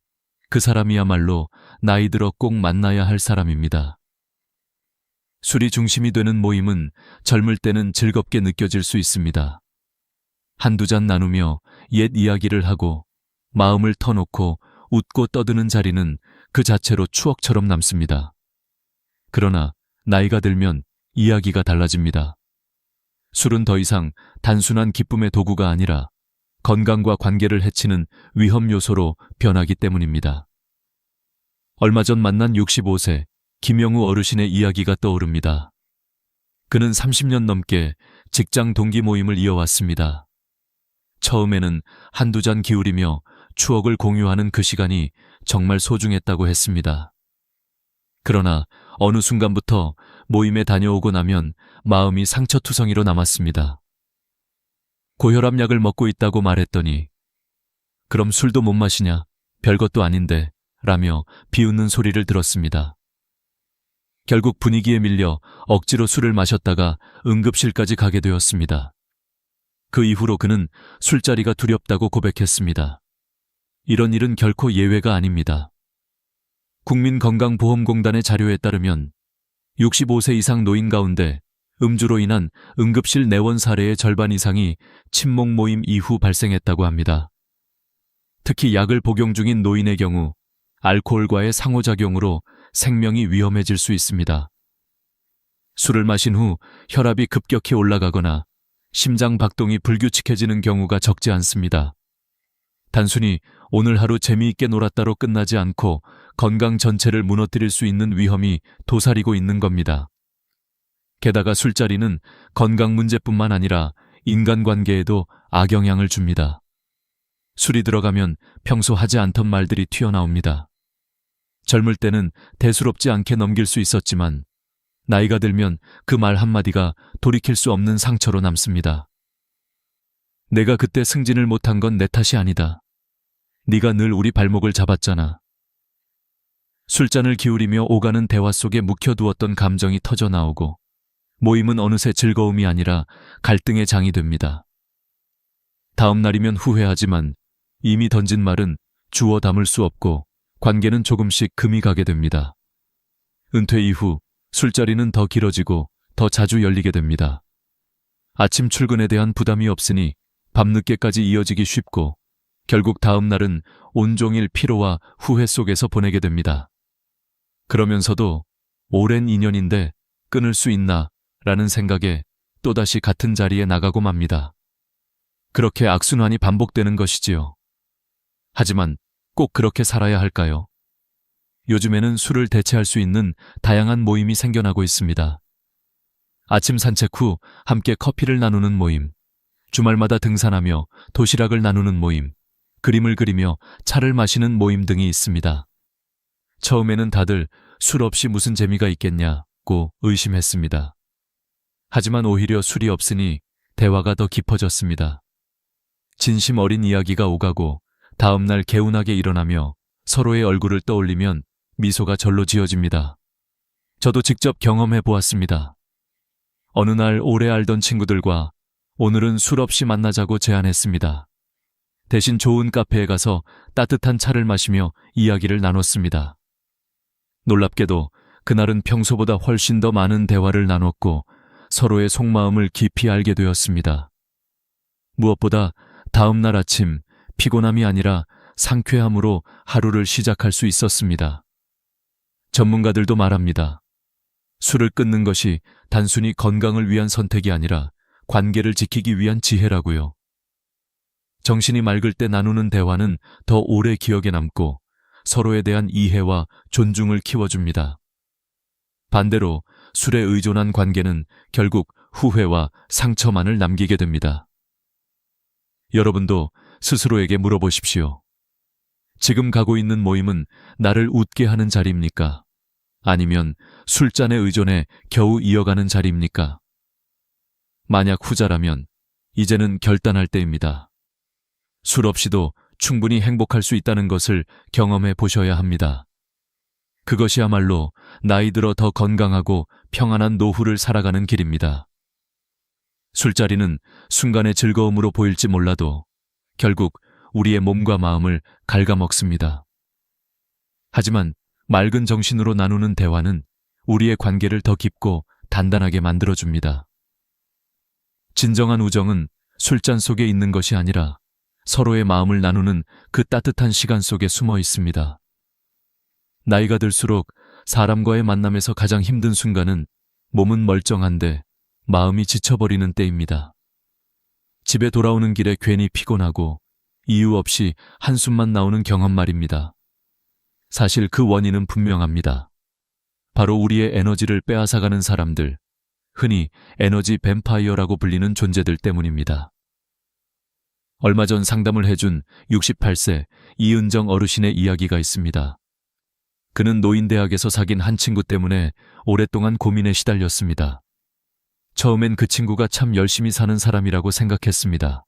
그 사람이야말로 나이 들어 꼭 만나야 할 사람입니다. 술이 중심이 되는 모임은 젊을 때는 즐겁게 느껴질 수 있습니다. 한두 잔 나누며 옛 이야기를 하고 마음을 터놓고 웃고 떠드는 자리는 그 자체로 추억처럼 남습니다. 그러나 나이가 들면 이야기가 달라집니다. 술은 더 이상 단순한 기쁨의 도구가 아니라 건강과 관계를 해치는 위험 요소로 변하기 때문입니다. 얼마 전 만난 65세 김영우 어르신의 이야기가 떠오릅니다. 그는 30년 넘게 직장 동기 모임을 이어왔습니다. 처음에는 한두 잔 기울이며 추억을 공유하는 그 시간이 정말 소중했다고 했습니다. 그러나 어느 순간부터 모임에 다녀오고 나면 마음이 상처투성이로 남았습니다. 고혈압 약을 먹고 있다고 말했더니 그럼 술도 못 마시냐? 별것도 아닌데 라며 비웃는 소리를 들었습니다. 결국 분위기에 밀려 억지로 술을 마셨다가 응급실까지 가게 되었습니다. 그 이후로 그는 술자리가 두렵다고 고백했습니다. 이런 일은 결코 예외가 아닙니다. 국민건강보험공단의 자료에 따르면 65세 이상 노인 가운데 음주로 인한 응급실 내원 사례의 절반 이상이 친목 모임 이후 발생했다고 합니다. 특히 약을 복용 중인 노인의 경우 알코올과의 상호작용으로 생명이 위험해질 수 있습니다. 술을 마신 후 혈압이 급격히 올라가거나 심장 박동이 불규칙해지는 경우가 적지 않습니다. 단순히 오늘 하루 재미있게 놀았다로 끝나지 않고 건강 전체를 무너뜨릴 수 있는 위험이 도사리고 있는 겁니다. 게다가 술자리는 건강 문제뿐만 아니라 인간관계에도 악영향을 줍니다. 술이 들어가면 평소 하지 않던 말들이 튀어나옵니다. 젊을 때는 대수롭지 않게 넘길 수 있었지만 나이가 들면 그 말 한마디가 돌이킬 수 없는 상처로 남습니다. 내가 그때 승진을 못한 건 내 탓이 아니다. 네가 늘 우리 발목을 잡았잖아. 술잔을 기울이며 오가는 대화 속에 묵혀두었던 감정이 터져나오고 모임은 어느새 즐거움이 아니라 갈등의 장이 됩니다. 다음 날이면 후회하지만 이미 던진 말은 주워 담을 수 없고 관계는 조금씩 금이 가게 됩니다. 은퇴 이후 술자리는 더 길어지고 더 자주 열리게 됩니다. 아침 출근에 대한 부담이 없으니 밤늦게까지 이어지기 쉽고 결국 다음 날은 온종일 피로와 후회 속에서 보내게 됩니다. 그러면서도 오랜 인연인데 끊을 수 있나 라는 생각에 또다시 같은 자리에 나가고 맙니다. 그렇게 악순환이 반복되는 것이지요. 하지만 꼭 그렇게 살아야 할까요? 요즘에는 술을 대체할 수 있는 다양한 모임이 생겨나고 있습니다. 아침 산책 후 함께 커피를 나누는 모임, 주말마다 등산하며 도시락을 나누는 모임, 그림을 그리며 차를 마시는 모임 등이 있습니다. 처음에는 다들 술 없이 무슨 재미가 있겠냐고 의심했습니다. 하지만 오히려 술이 없으니 대화가 더 깊어졌습니다. 진심 어린 이야기가 오가고 다음날 개운하게 일어나며 서로의 얼굴을 떠올리면 미소가 절로 지어집니다. 저도 직접 경험해 보았습니다. 어느 날 오래 알던 친구들과 오늘은 술 없이 만나자고 제안했습니다. 대신 좋은 카페에 가서 따뜻한 차를 마시며 이야기를 나눴습니다. 놀랍게도 그날은 평소보다 훨씬 더 많은 대화를 나눴고 서로의 속마음을 깊이 알게 되었습니다. 무엇보다 다음 날 아침 피곤함이 아니라 상쾌함으로 하루를 시작할 수 있었습니다. 전문가들도 말합니다. 술을 끊는 것이 단순히 건강을 위한 선택이 아니라 관계를 지키기 위한 지혜라고요. 정신이 맑을 때 나누는 대화는 더 오래 기억에 남고 서로에 대한 이해와 존중을 키워줍니다. 반대로 술에 의존한 관계는 결국 후회와 상처만을 남기게 됩니다. 여러분도 스스로에게 물어보십시오. 지금 가고 있는 모임은 나를 웃게 하는 자리입니까? 아니면 술잔에 의존해 겨우 이어가는 자리입니까? 만약 후자라면 이제는 결단할 때입니다. 술 없이도 충분히 행복할 수 있다는 것을 경험해 보셔야 합니다. 그것이야말로 나이 들어 더 건강하고 평안한 노후를 살아가는 길입니다. 술자리는 순간의 즐거움으로 보일지 몰라도 결국 우리의 몸과 마음을 갉아먹습니다. 하지만 맑은 정신으로 나누는 대화는 우리의 관계를 더 깊고 단단하게 만들어줍니다. 진정한 우정은 술잔 속에 있는 것이 아니라 서로의 마음을 나누는 그 따뜻한 시간 속에 숨어 있습니다. 나이가 들수록 사람과의 만남에서 가장 힘든 순간은 몸은 멀쩡한데 마음이 지쳐버리는 때입니다. 집에 돌아오는 길에 괜히 피곤하고 이유 없이 한숨만 나오는 경험 말입니다. 사실 그 원인은 분명합니다. 바로 우리의 에너지를 빼앗아가는 사람들, 흔히 에너지 뱀파이어라고 불리는 존재들 때문입니다. 얼마 전 상담을 해준 68세 이은정 어르신의 이야기가 있습니다. 그는 노인대학에서 사귄 한 친구 때문에 오랫동안 고민에 시달렸습니다. 처음엔 그 친구가 참 열심히 사는 사람이라고 생각했습니다.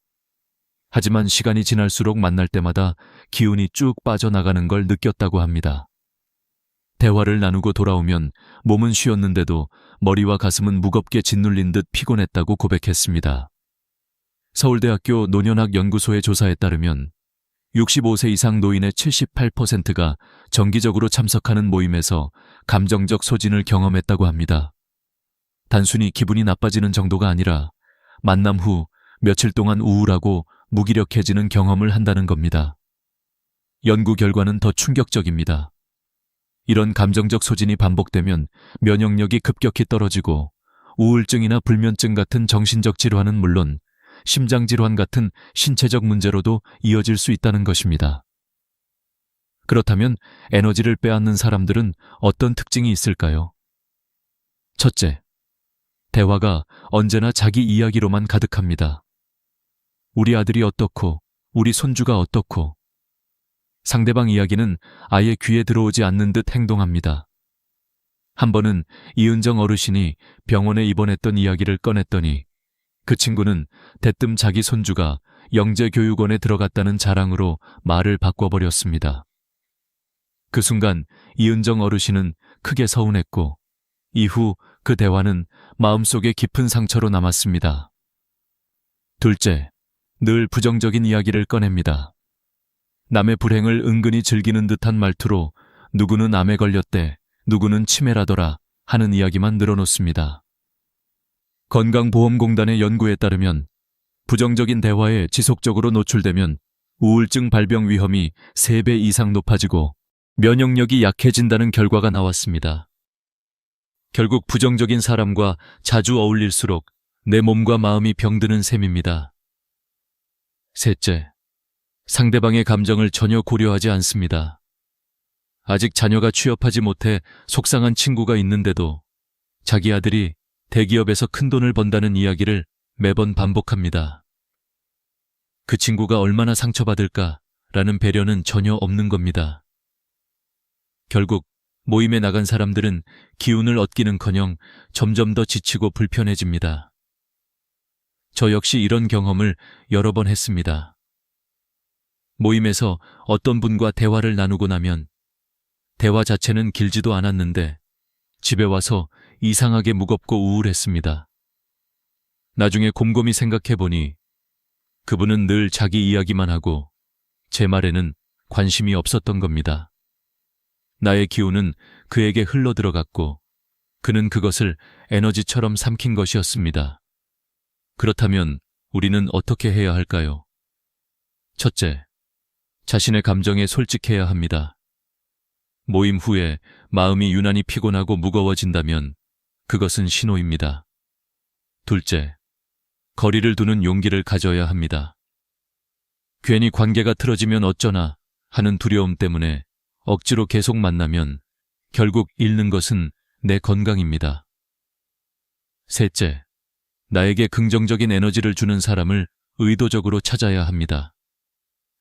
하지만 시간이 지날수록 만날 때마다 기운이 쭉 빠져나가는 걸 느꼈다고 합니다. 대화를 나누고 돌아오면 몸은 쉬었는데도 머리와 가슴은 무겁게 짓눌린 듯 피곤했다고 고백했습니다. 서울대학교 노년학 연구소의 조사에 따르면 65세 이상 노인의 78%가 정기적으로 참석하는 모임에서 감정적 소진을 경험했다고 합니다. 단순히 기분이 나빠지는 정도가 아니라 만남 후 며칠 동안 우울하고 무기력해지는 경험을 한다는 겁니다. 연구 결과는 더 충격적입니다. 이런 감정적 소진이 반복되면 면역력이 급격히 떨어지고 우울증이나 불면증 같은 정신적 질환은 물론 심장질환 같은 신체적 문제로도 이어질 수 있다는 것입니다. 그렇다면 에너지를 빼앗는 사람들은 어떤 특징이 있을까요? 첫째, 대화가 언제나 자기 이야기로만 가득합니다. 우리 아들이 어떻고, 우리 손주가 어떻고, 상대방 이야기는 아예 귀에 들어오지 않는 듯 행동합니다. 한 번은 이은정 어르신이 병원에 입원했던 이야기를 꺼냈더니 그 친구는 대뜸 자기 손주가 영재교육원에 들어갔다는 자랑으로 말을 바꿔버렸습니다. 그 순간 이은정 어르신은 크게 서운했고 이후 그 대화는 마음속에 깊은 상처로 남았습니다. 둘째, 늘 부정적인 이야기를 꺼냅니다. 남의 불행을 은근히 즐기는 듯한 말투로 누구는 암에 걸렸대, 누구는 치매라더라 하는 이야기만 늘어놓습니다. 건강보험공단의 연구에 따르면 부정적인 대화에 지속적으로 노출되면 우울증 발병 위험이 3배 이상 높아지고 면역력이 약해진다는 결과가 나왔습니다. 결국 부정적인 사람과 자주 어울릴수록 내 몸과 마음이 병드는 셈입니다. 셋째, 상대방의 감정을 전혀 고려하지 않습니다. 아직 자녀가 취업하지 못해 속상한 친구가 있는데도 자기 아들이 대기업에서 큰 돈을 번다는 이야기를 매번 반복합니다. 그 친구가 얼마나 상처받을까라는 배려는 전혀 없는 겁니다. 결국 모임에 나간 사람들은 기운을 얻기는커녕 점점 더 지치고 불편해집니다. 저 역시 이런 경험을 여러 번 했습니다. 모임에서 어떤 분과 대화를 나누고 나면 대화 자체는 길지도 않았는데 집에 와서 이상하게 무겁고 우울했습니다. 나중에 곰곰이 생각해보니 그분은 늘 자기 이야기만 하고 제 말에는 관심이 없었던 겁니다. 나의 기운은 그에게 흘러들어갔고 그는 그것을 에너지처럼 삼킨 것이었습니다. 그렇다면 우리는 어떻게 해야 할까요? 첫째, 자신의 감정에 솔직해야 합니다. 모임 후에 마음이 유난히 피곤하고 무거워진다면 그것은 신호입니다. 둘째, 거리를 두는 용기를 가져야 합니다. 괜히 관계가 틀어지면 어쩌나 하는 두려움 때문에 억지로 계속 만나면 결국 잃는 것은 내 건강입니다. 셋째, 나에게 긍정적인 에너지를 주는 사람을 의도적으로 찾아야 합니다.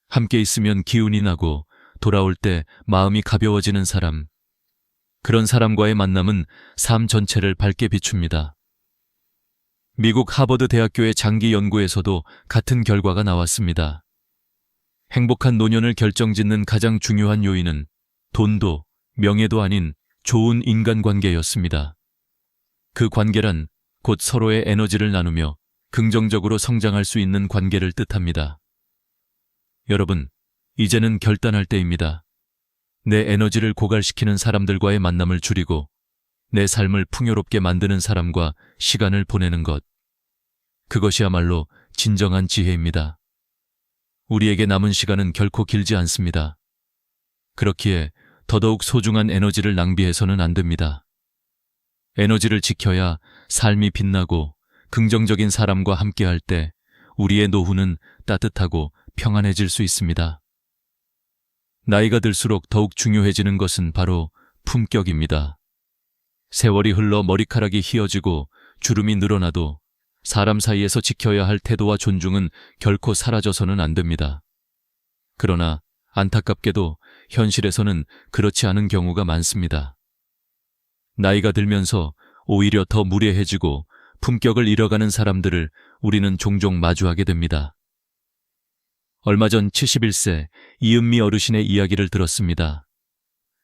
함께 있으면 기운이 나고 돌아올 때 마음이 가벼워지는 사람, 그런 사람과의 만남은 삶 전체를 밝게 비춥니다. 미국 하버드 대학교의 장기 연구에서도 같은 결과가 나왔습니다. 행복한 노년을 결정짓는 가장 중요한 요인은 돈도 명예도 아닌 좋은 인간관계였습니다. 그 관계란 곧 서로의 에너지를 나누며 긍정적으로 성장할 수 있는 관계를 뜻합니다. 여러분, 이제는 결단할 때입니다. 내 에너지를 고갈시키는 사람들과의 만남을 줄이고 내 삶을 풍요롭게 만드는 사람과 시간을 보내는 것. 그것이야말로 진정한 지혜입니다. 우리에게 남은 시간은 결코 길지 않습니다. 그렇기에 더더욱 소중한 에너지를 낭비해서는 안 됩니다. 에너지를 지켜야 삶이 빛나고 긍정적인 사람과 함께할 때 우리의 노후는 따뜻하고 평안해질 수 있습니다. 나이가 들수록 더욱 중요해지는 것은 바로 품격입니다. 세월이 흘러 머리카락이 휘어지고 주름이 늘어나도 사람 사이에서 지켜야 할 태도와 존중은 결코 사라져서는 안 됩니다. 그러나 안타깝게도 현실에서는 그렇지 않은 경우가 많습니다. 나이가 들면서 오히려 더 무례해지고 품격을 잃어가는 사람들을 우리는 종종 마주하게 됩니다. 얼마 전 71세 이은미 어르신의 이야기를 들었습니다.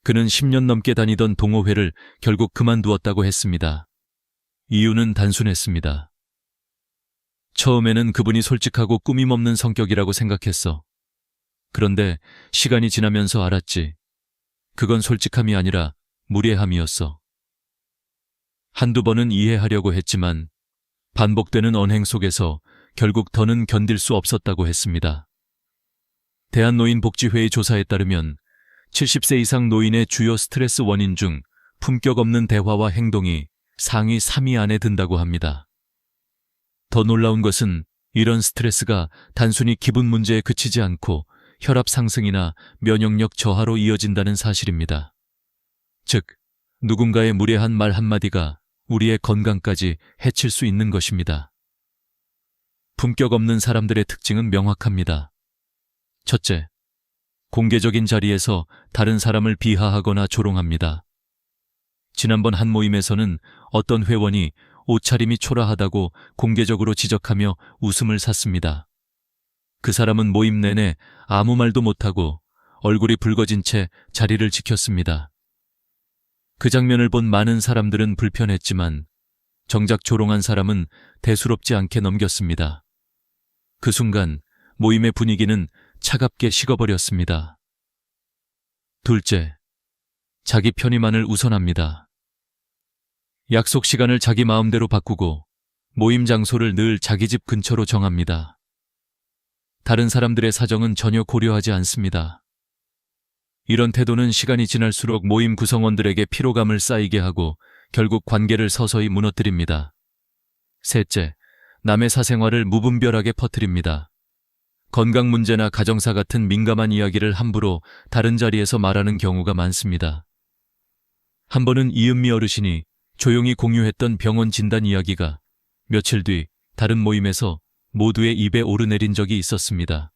그는 10년 넘게 다니던 동호회를 결국 그만두었다고 했습니다. 이유는 단순했습니다. 처음에는 그분이 솔직하고 꾸밈 없는 성격이라고 생각했어. 그런데 시간이 지나면서 알았지. 그건 솔직함이 아니라 무례함이었어. 한두 번은 이해하려고 했지만 반복되는 언행 속에서 결국 더는 견딜 수 없었다고 했습니다. 대한노인복지회의 조사에 따르면 70세 이상 노인의 주요 스트레스 원인 중 품격 없는 대화와 행동이 상위 3위 안에 든다고 합니다. 더 놀라운 것은 이런 스트레스가 단순히 기분 문제에 그치지 않고 혈압 상승이나 면역력 저하로 이어진다는 사실입니다. 즉, 누군가의 무례한 말 한마디가 우리의 건강까지 해칠 수 있는 것입니다. 품격 없는 사람들의 특징은 명확합니다. 첫째, 공개적인 자리에서 다른 사람을 비하하거나 조롱합니다. 지난번 한 모임에서는 어떤 회원이 옷차림이 초라하다고 공개적으로 지적하며 웃음을 샀습니다. 그 사람은 모임 내내 아무 말도 못하고 얼굴이 붉어진 채 자리를 지켰습니다. 그 장면을 본 많은 사람들은 불편했지만 정작 조롱한 사람은 대수롭지 않게 넘겼습니다. 그 순간 모임의 분위기는 차갑게 식어버렸습니다. 둘째, 자기 편의만을 우선합니다. 약속 시간을 자기 마음대로 바꾸고 모임 장소를 늘 자기 집 근처로 정합니다. 다른 사람들의 사정은 전혀 고려하지 않습니다. 이런 태도는 시간이 지날수록 모임 구성원들에게 피로감을 쌓이게 하고 결국 관계를 서서히 무너뜨립니다. 셋째, 남의 사생활을 무분별하게 퍼뜨립니다. 건강 문제나 가정사 같은 민감한 이야기를 함부로 다른 자리에서 말하는 경우가 많습니다. 한 번은 이은미 어르신이 조용히 공유했던 병원 진단 이야기가 며칠 뒤 다른 모임에서 모두의 입에 오르내린 적이 있었습니다.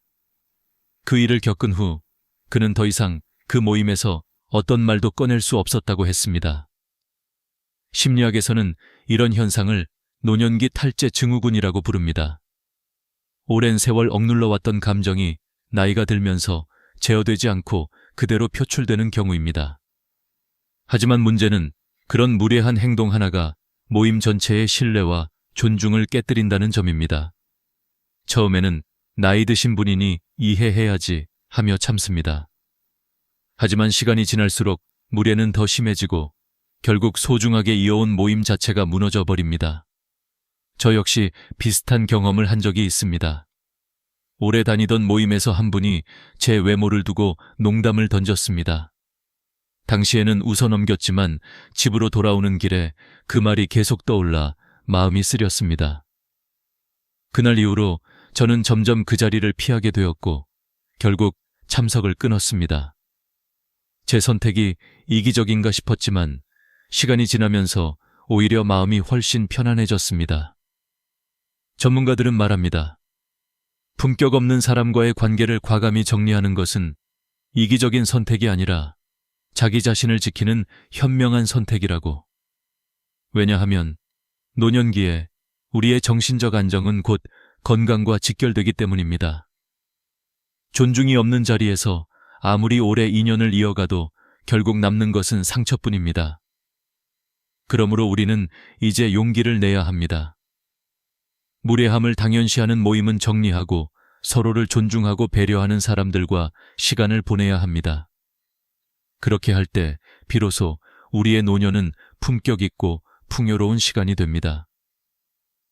그 일을 겪은 후 그는 더 이상 그 모임에서 어떤 말도 꺼낼 수 없었다고 했습니다. 심리학에서는 이런 현상을 노년기 탈제 증후군이라고 부릅니다. 오랜 세월 억눌러왔던 감정이 나이가 들면서 제어되지 않고 그대로 표출되는 경우입니다. 하지만 문제는 그런 무례한 행동 하나가 모임 전체의 신뢰와 존중을 깨뜨린다는 점입니다. 처음에는 나이 드신 분이니 이해해야지 하며 참습니다. 하지만 시간이 지날수록 무례는 더 심해지고 결국 소중하게 이어온 모임 자체가 무너져 버립니다. 저 역시 비슷한 경험을 한 적이 있습니다. 오래 다니던 모임에서 한 분이 제 외모를 두고 농담을 던졌습니다. 당시에는 웃어 넘겼지만 집으로 돌아오는 길에 그 말이 계속 떠올라 마음이 쓰렸습니다. 그날 이후로 저는 점점 그 자리를 피하게 되었고 결국 참석을 끊었습니다. 제 선택이 이기적인가 싶었지만 시간이 지나면서 오히려 마음이 훨씬 편안해졌습니다. 전문가들은 말합니다. 품격 없는 사람과의 관계를 과감히 정리하는 것은 이기적인 선택이 아니라 자기 자신을 지키는 현명한 선택이라고. 왜냐하면 노년기에 우리의 정신적 안정은 곧 건강과 직결되기 때문입니다. 존중이 없는 자리에서 아무리 오래 인연을 이어가도 결국 남는 것은 상처뿐입니다. 그러므로 우리는 이제 용기를 내야 합니다. 무례함을 당연시하는 모임은 정리하고 서로를 존중하고 배려하는 사람들과 시간을 보내야 합니다. 그렇게 할 때 비로소 우리의 노년은 품격 있고 풍요로운 시간이 됩니다.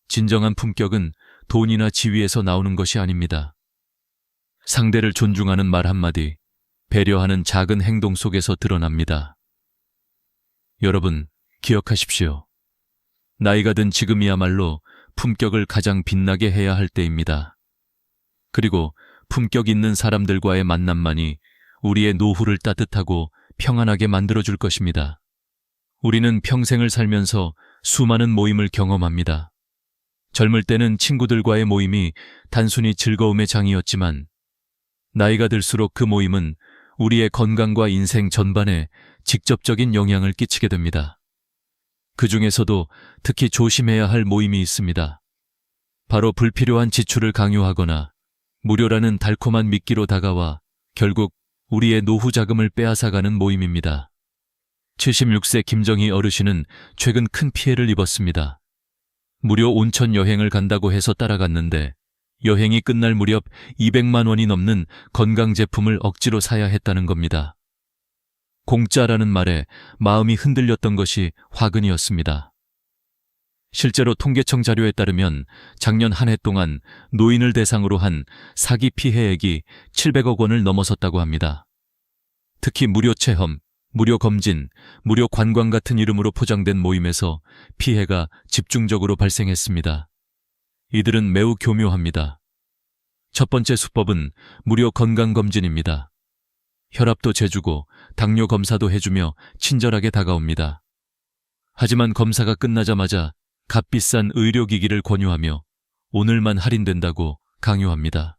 진정한 품격은 돈이나 지위에서 나오는 것이 아닙니다. 상대를 존중하는 말 한마디, 배려하는 작은 행동 속에서 드러납니다. 여러분, 기억하십시오. 나이가 든 지금이야말로 품격을 가장 빛나게 해야 할 때입니다. 그리고 품격 있는 사람들과의 만남만이 우리의 노후를 따뜻하고 평안하게 만들어줄 것입니다. 우리는 평생을 살면서 수많은 모임을 경험합니다. 젊을 때는 친구들과의 모임이 단순히 즐거움의 장이었지만 나이가 들수록 그 모임은 우리의 건강과 인생 전반에 직접적인 영향을 끼치게 됩니다. 그 중에서도 특히 조심해야 할 모임이 있습니다. 바로 불필요한 지출을 강요하거나 무료라는 달콤한 미끼로 다가와 결국 우리의 노후 자금을 빼앗아가는 모임입니다. 76세 김정희 어르신은 최근 큰 피해를 입었습니다. 무료 온천 여행을 간다고 해서 따라갔는데 여행이 끝날 무렵 200만 원이 넘는 건강제품을 억지로 사야 했다는 겁니다. 공짜라는 말에 마음이 흔들렸던 것이 화근이었습니다. 실제로 통계청 자료에 따르면 작년 한 해 동안 노인을 대상으로 한 사기 피해액이 700억 원을 넘어섰다고 합니다. 특히 무료 체험, 무료 검진, 무료 관광 같은 이름으로 포장된 모임에서 피해가 집중적으로 발생했습니다. 이들은 매우 교묘합니다. 첫 번째 수법은 무료 건강검진입니다. 혈압도 재주고 당뇨 검사도 해주며 친절하게 다가옵니다. 하지만 검사가 끝나자마자 값비싼 의료기기를 권유하며 오늘만 할인된다고 강요합니다.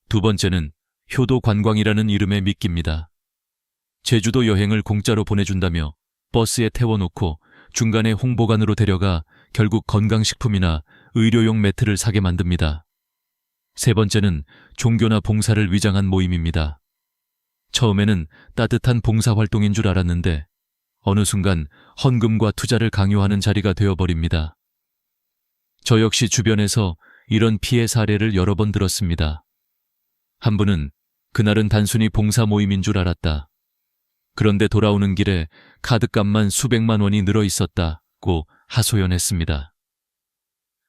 두 번째는 효도 관광이라는 이름의 미끼입니다. 제주도 여행을 공짜로 보내준다며 버스에 태워놓고 중간에 홍보관으로 데려가 결국 건강식품이나 의료용 매트를 사게 만듭니다. 세 번째는 종교나 봉사를 위장한 모임입니다. 처음에는 따뜻한 봉사활동인 줄 알았는데 어느 순간 헌금과 투자를 강요하는 자리가 되어버립니다. 저 역시 주변에서 이런 피해 사례를 여러 번 들었습니다. 한 분은 그날은 단순히 봉사 모임인 줄 알았다. 그런데 돌아오는 길에 카드값만 수백만 원이 늘어 있었다고 하소연했습니다.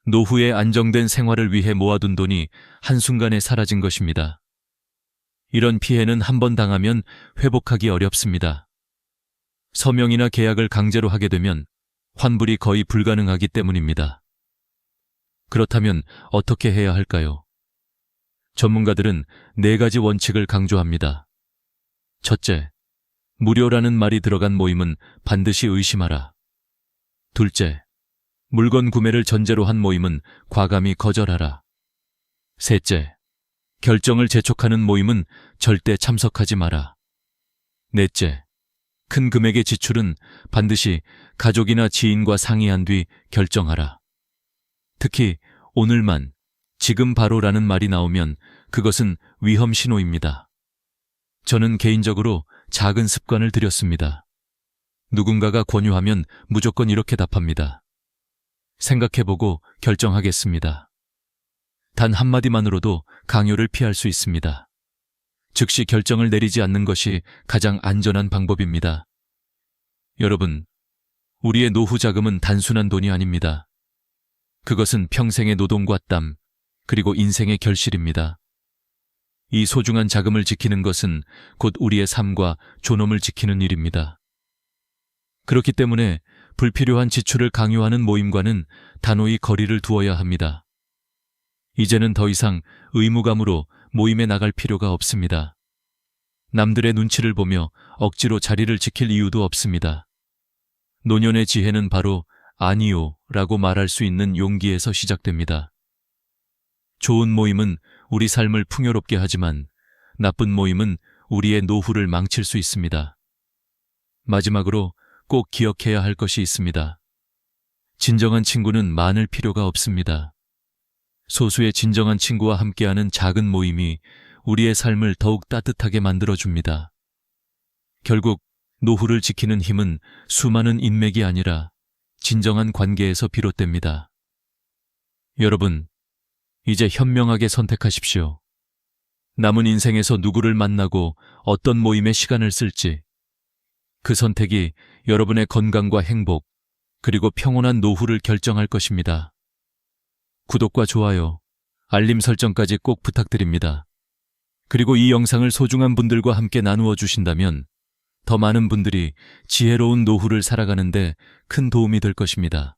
노후에 안정된 생활을 위해 모아둔 돈이 한순간에 사라진 것입니다. 이런 피해는 한 번 당하면 회복하기 어렵습니다. 서명이나 계약을 강제로 하게 되면 환불이 거의 불가능하기 때문입니다. 그렇다면 어떻게 해야 할까요? 전문가들은 4가지 원칙을 강조합니다. 첫째, 무료라는 말이 들어간 모임은 반드시 의심하라. 둘째, 물건 구매를 전제로 한 모임은 과감히 거절하라. 셋째, 결정을 재촉하는 모임은 절대 참석하지 마라. 넷째, 큰 금액의 지출은 반드시 가족이나 지인과 상의한 뒤 결정하라. 특히 오늘만, 지금 바로라는 말이 나오면 그것은 위험 신호입니다. 저는 개인적으로 작은 습관을 들였습니다. 누군가가 권유하면 무조건 이렇게 답합니다. 생각해보고 결정하겠습니다. 단 한마디만으로도 강요를 피할 수 있습니다. 즉시 결정을 내리지 않는 것이 가장 안전한 방법입니다. 여러분, 우리의 노후 자금은 단순한 돈이 아닙니다. 그것은 평생의 노동과 땀, 그리고 인생의 결실입니다. 이 소중한 자금을 지키는 것은 곧 우리의 삶과 존엄을 지키는 일입니다. 그렇기 때문에 불필요한 지출을 강요하는 모임과는 단호히 거리를 두어야 합니다. 이제는 더 이상 의무감으로 모임에 나갈 필요가 없습니다. 남들의 눈치를 보며 억지로 자리를 지킬 이유도 없습니다. 노년의 지혜는 바로 아니요 라고 말할 수 있는 용기에서 시작됩니다. 좋은 모임은 우리 삶을 풍요롭게 하지만 나쁜 모임은 우리의 노후를 망칠 수 있습니다. 마지막으로 꼭 기억해야 할 것이 있습니다. 진정한 친구는 많을 필요가 없습니다. 소수의 진정한 친구와 함께하는 작은 모임이 우리의 삶을 더욱 따뜻하게 만들어줍니다. 결국 노후를 지키는 힘은 수많은 인맥이 아니라 진정한 관계에서 비롯됩니다. 여러분, 이제 현명하게 선택하십시오. 남은 인생에서 누구를 만나고 어떤 모임에 시간을 쓸지, 그 선택이 여러분의 건강과 행복, 그리고 평온한 노후를 결정할 것입니다. 구독과 좋아요, 알림 설정까지 꼭 부탁드립니다. 그리고 이 영상을 소중한 분들과 함께 나누어 주신다면 더 많은 분들이 지혜로운 노후를 살아가는데 큰 도움이 될 것입니다.